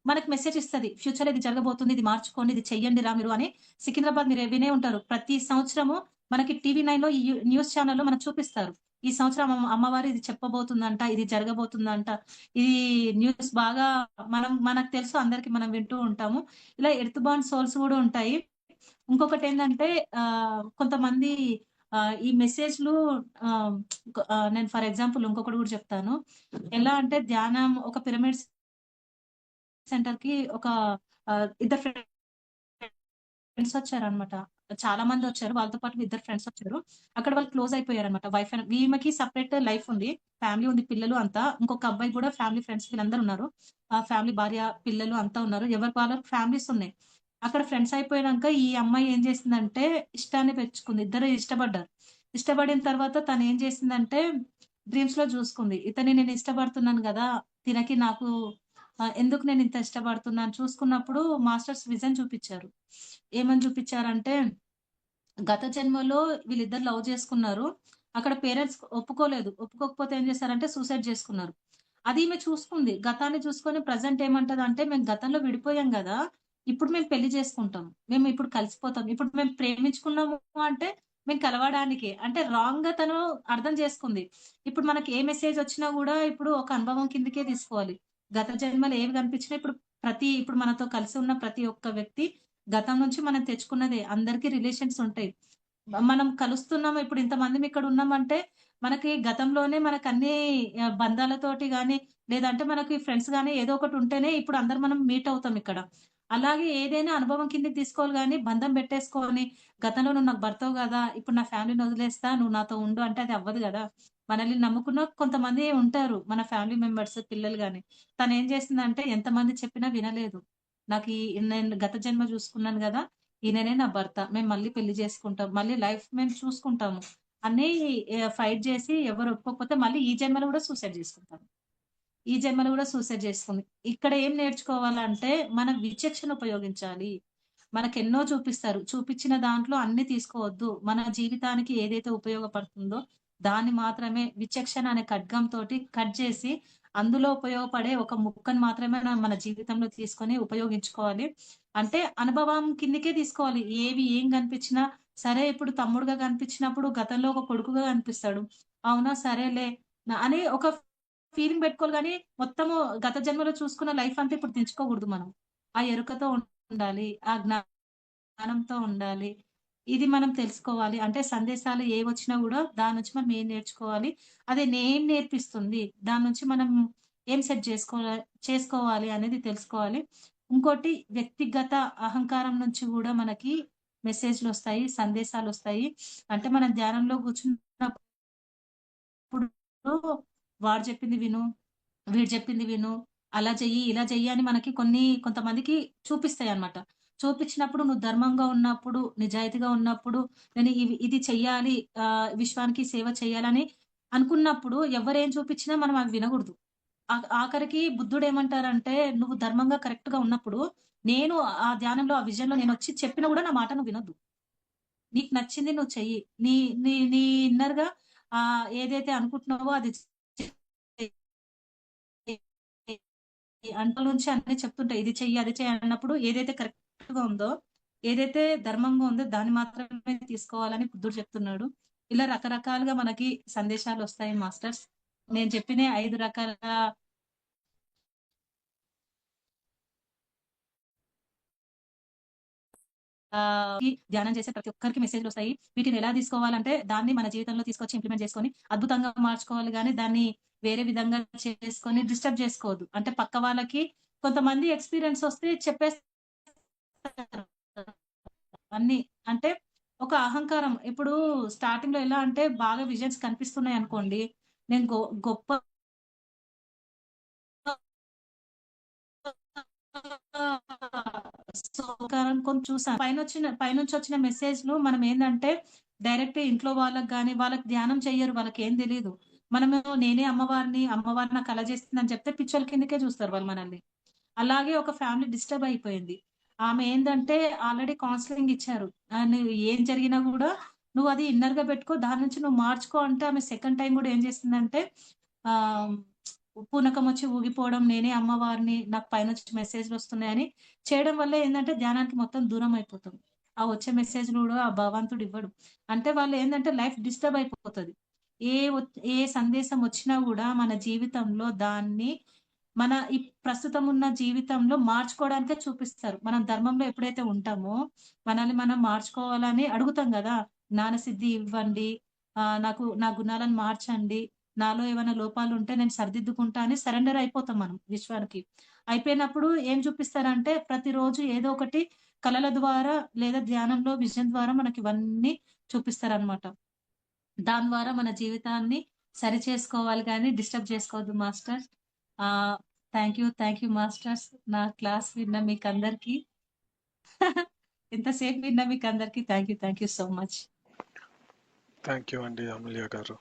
మనకు మెసేజ్ ఇస్తది. ఫ్యూచర్‌లో ఇది జరగబోతుంది. ఇది మార్చుకోండి. ఇది చెయ్యండిరా మీరు అని సికింద్రాబాద్ మీరు వినే ఉంటారు. ప్రతి సంవత్సరము మనకి టీవీ 9లో ఈ న్యూస్ ఛానెల్‌లో మనకు చూపిస్తారు. ఈ సంవత్సరం అమ్మవారు ఇది చెప్పబోతుందంట. ఇది జరగబోతుందంట. ఇది న్యూస్ బాగా మనకు తెలుసు అందరికి మనం వింటూ ఉంటాము. ఇలా ఎర్త్ బౌండ్ సోల్స్ గూడా ఉంటాయి. ఇంకొకటేందంటే కొంతమంది ఈ మెసేజ్‌లు ఆహ్, నేను ఫర్ ఎగ్జాంపుల్ ఇంకొకటి గూడా చెప్తాను. ఎలా అంటే ధ్యానం ఒక పిరమిడ్ సెంటర్‌కి ఒక ఇద్దరు ఫ్రెండ్స్ వచ్చారనమాట. చాలా మందొచ్చారు. వాళ్ళతో పాటు ఇద్దరు ఫ్రెండ్స్ వచ్చారు. అక్కడ వాళ్ళు క్లోజ్ అయిపోయారనమాట. వైఫ్ అండ్ ఈమెకి సెపరేట్ లైఫ్ ఉంది. ఫ్యామిలీ ఉంది. పిల్లలు అంతా. ఇంకొక అబ్బాయి కూడా ఫ్యామిలీ ఫ్రెండ్స్ వీళ్ళందరూ ఉన్నారు. ఫ్యామిలీ భార్య, పిల్లలు అంతా ఉన్నారు. ఎవరికి వాళ్ళకి ఫ్యామిలీస్ ఉన్నాయి. అక్కడ ఫ్రెండ్స్ అయిపోయినంక ఈ అమ్మాయి ఏం చేసిందంటే ఇష్టాన్ని పెంచుకుంది. ఇద్దరు ఇష్టపడ్డారు. ఇష్టపడిన తర్వాత తనేం చేసిందంటే డ్రీమ్స్‌లో చూసుకుంది. ఇతన్ని నేను ఇష్టపడుతున్నాను గదా! తినకి నాకు ఎందుకు నేను ఇంత ఇష్టపడుతున్నాను చూసుకున్నప్పుడు మాస్టర్స్ విజన్ చూపిచ్చారు. ఏమని చూపిచ్చారంటే, గత జన్మలో వీళ్ళిద్దరు లవ్ చేసుకున్నారు. అక్కడ పేరెంట్స్ ఒప్పుకోలేదు. ఒప్పుకోకపోతే ఏం చేశారంటే సూసైడ్ చేసుకున్నారు. అది ఈమె చూసుకుంది. గతాన్ని చూసుకొని ప్రెజెంట్ ఏమంటదంటే, "మేము గతంలో విడిపోయాం గదా! ఇప్పుడు మేము పెళ్లి చేసుకుంటాం. మేము ఇప్పుడు కలిసిపోతాం. ఇప్పుడు మేము ప్రేమించుకున్నాము అంటే, మేము కలవడానికే." అంటే రాంగ్‌గా తను అర్థం చేసుకుంది. ఇప్పుడు మనకి ఏ మెసేజ్ వచ్చినా గూడా ఇప్పుడు ఒక అనుభవం కిందకే తీసుకోవాలి. గత జన్మలో ఏవి కనిపించినా ఇప్పుడు మనతో కలిసి ఉన్న ప్రతి ఒక్క వ్యక్తి గతం నుంచి మనం తెచ్చుకున్నదే. అందరికీ రిలేషన్స్ ఉంటాయి. మనం కలుస్తున్నాము ఇప్పుడు ఇంతమందిమి ఇక్కడ ఉన్నామంటే, మనకి గతంలోనే మనకన్నీ బంధాలతోటి గాని, లేదంటే మనకి ఫ్రెండ్స్ గాని ఏదో ఒకటి ఉంటేనే ఇప్పుడు అందరం మనం మీట్ అవుతాం ఇక్కడ. అలాగే ఏదైనా అనుభవం కిందకి తీసుకోవాలి గాని, బంధం పెట్టేసుకొని, గతంలో నువ్వు నాకు భర్తవు గదా! ఇప్పుడు నా ఫ్యామిలీని వదిలేస్తా, నువ్వు నాతో ఉండు అంటే అది అవ్వదు గదా! మనల్ని నమ్ముకున్న కొంతమంది ఉంటారు. మన ఫ్యామిలీ మెంబర్స్, పిల్లలు గాని. తనేం చేసిందంటే ఎంతమంది చెప్పినా వినలేదు. నేను గత జన్మ చూసుకున్నాను గదా! ఈయననే నా భర్త. మేము మళ్ళీ పెళ్లి చేసుకుంటాం. మళ్ళీ లైఫ్ మేము చూసుకుంటాము. అని ఫైట్ జేసి ఎవరు ఒప్పుకోకపోతే మళ్ళీ ఈ జన్మలో గూడా సూసైడ్ జేసుకుంటారు. ఈ జన్మలో గూడా సూసైడ్ జేసుకుంది. ఇక్కడ ఏం నేర్చుకోవాలంటే మనం విచక్షణ ఉపయోగించాలి. మనకెన్నో చూపిస్తారు. చూపిచ్చిన దాంట్లో అన్నీ తీసుకోవద్దు. మన జీవితానికి ఏదైతే ఉపయోగపడుతుందో దాన్ని మాత్రమే విచక్షణ అనే ఖడ్గంతోటి కట్ జేసి అందులో ఉపయోగపడే ఒక ముక్కను మాత్రమే మన జీవితంలో తీసుకొని ఉపయోగించుకోవాలి. అంటే అనుభవం కిందకే తీసుకోవాలి. ఏం గనిపించినా సరే ఇప్పుడు తమ్ముడుగా కనిపించినప్పుడు గతంలో ఒక కొడుకుగా కనిపిస్తాడు. అవునా సరేలే అని ఒక ఫీలింగ్ పెట్టుకోవాలి గానీ, మొత్తము గత జన్మలో చూసుకున్న లైఫ్ అంతా ఇప్పుడు తెంచుకోకూడదు మనం. ఆ ఎరుకతో ఉండాలి. ఆ జ్ఞానంతో ఉండాలి. ఇది మనం తెలుసుకోవాలి. అంటే సందేశాలు ఏవొచ్చినా గూడా దాని నుంచి మనం ఏం నేర్చుకోవాలి? అది ఏం నేర్పిస్తుంది? దాని నుంచి మనం ఏం చేసుకోవాలి అనేది తెలుసుకోవాలి. ఇంకోటి వ్యక్తిగత అహంకారం నుంచి గూడా మనకి మెసేజ్‌లొస్తాయి, సందేశాలొస్తాయి. అంటే మనం ధ్యానంలో కూర్చున్నప్పుడు వాడు చెప్పింది విను, వీడు చెప్పింది విను, అలా చెయ్యి, ఇలా చెయ్యి అని మనకి కొంతమందికి చూపిస్తాయన్నమాట. చూపించినప్పుడు నువ్వు ధర్మంగా ఉన్నప్పుడు, నిజాయితీగా ఉన్నప్పుడు, నేను ఇది చెయ్యాలి, విశ్వానికి సేవ చేయాలని అనుకున్నప్పుడు ఎవ్వరేం చూపించినా మనం అవి వినగూడదు. ఆఖరికి బుద్ధుడేమంటారంటే, "నువ్వు ధర్మంగా కరెక్ట్‌గా ఉన్నప్పుడు, నేను ఆ ధ్యానంలో, ఆ విజన్‌లో నేనొచ్చి చెప్పినా గూడా నా మాట నువ్వు వినొద్దు. నీకు నచ్చింది నువ్వు చెయ్యి. నీ నీ నీ ఇన్నర్‌గా ఏదైతే అనుకుంటున్నావో అది అంటల నుంచి అన్నీ చెప్తుంటాయి. ఇది చెయ్యి, అది చెయ్యి అన్నప్పుడు ఏదైతే కరెక్ట్‌గా ఉందో, ఏదైతే ధర్మంగా ఉందో దాన్ని మాత్రమే తీసుకోవాలని బుద్ధుడు చెప్తున్నాడు. ఇలా రకరకాలుగా మనకి సందేశాలొస్తాయి మాస్టర్స్. నేను చెప్పిన 5 రకాల ధ్యానం చేసే ప్రతి ఒక్కరికి మెసేజ్‌లొస్తాయి. వీటిని ఎలా తీసుకోవాలంటే దాన్ని మన జీవితంలో తీసుకొచ్చి ఇంప్లిమెంట్ చేసుకొని అద్భుతంగా మార్చుకోవాలి గానీ, దాన్ని వేరే విధంగా చేసుకొని డిస్టర్బ్ చేసుకోవద్దు. అంటే పక్క వాళ్ళకి కొంతమంది ఎక్స్‌పీరియన్స్ వస్తే చెప్పేస్తారు. అన్నీ. అంటే ఒక అహంకారం. ఇప్పుడు స్టార్టింగ్‌లో ఎలా అంటే బాగా విజన్స్ కనిపిస్తున్నాయనుకోండి. నేను గొప్ప సో, అనుకోని చూసాను. పైనుంచొచ్చిన మెసేజ్‌లు మనమేందంటే, డైరెక్ట్ ఇంట్లో వాళ్ళకి గాని, వాళ్ళకి ధ్యానం చెయ్యరు. వాళ్ళకేం తెలీదు. మనము నేనే అమ్మవారిని, అమ్మవారు నాకు అలా చేసిందని చెప్తే పిచ్చోల కిందకే చూస్తారు వాళ్ళు మనల్ని. అలాగే ఒక ఫ్యామిలీ డిస్టర్బ్ అయిపోయింది. ఆమె ఏందంటే, ఆల్రెడీ కౌన్సెలింగ్ ఇచ్చారు. నువ్వు ఏం జరిగినా గూడా నువ్వది ఇన్నర్‌గా పెట్టుకో. దాని నుంచి నువ్వు మార్చుకో అంటే, ఆమె సెకండ్ టైమ్ గూడా ఏం చేసిందంటే, ఆహ్, పూనకమొచ్చి ఊగిపోవడం, నేనే అమ్మవారిని, నాకు పైనుంచి మెసేజ్‌లొస్తున్నాయని చేయడం వల్ల ఏందంటే, ధ్యానానికి మొత్తం దూరం అయిపోతాం. ఆ వచ్చే మెసేజ్‌లు గూడా ఆ భగవంతుడు ఇవ్వడు. అంటే వాళ్ళేందంటే లైఫ్ డిస్టర్బ్ అయిపోతది. ఏ సందేశం వచ్చినా గూడా మన జీవితంలో దాన్ని ఈ ప్రస్తుతం ఉన్న జీవితంలో మార్చుకోవడానికే చూపిస్తారు. మనం ధర్మంలో ఎప్పుడైతే ఉంటామో, మనల్ని మనం మార్చుకోవాలని అడుగుతాం గదా! జ్ఞానసిద్ధి ఇవ్వండి. నా గుణాలను మార్చండి. నాలో ఏమైనా లోపాలుంటే నేను సరిదిద్దుకుంటా అని సరెండర్ అయిపోతాం మనం విశ్వానికి. అయిపోయినప్పుడు ఏం చూపిస్తారంటే ప్రతిరోజు ఏదో ఒకటి కలల ద్వారా లేదా ధ్యానంలో విజన్ ద్వారా మనకివన్నీ చూపిస్తారనమాట. దాని ద్వారా మన జీవితాన్ని సరిచేసుకోవాలి గానీ డిస్టర్బ్ చేసుకోవద్దు masters. Ah, thank you masters. నా క్లాస్ విన్న మీకందరికి ఇంతసేపు విన్న మీకందరికి thank you so much. Thank you అండి అమూల్య గారు.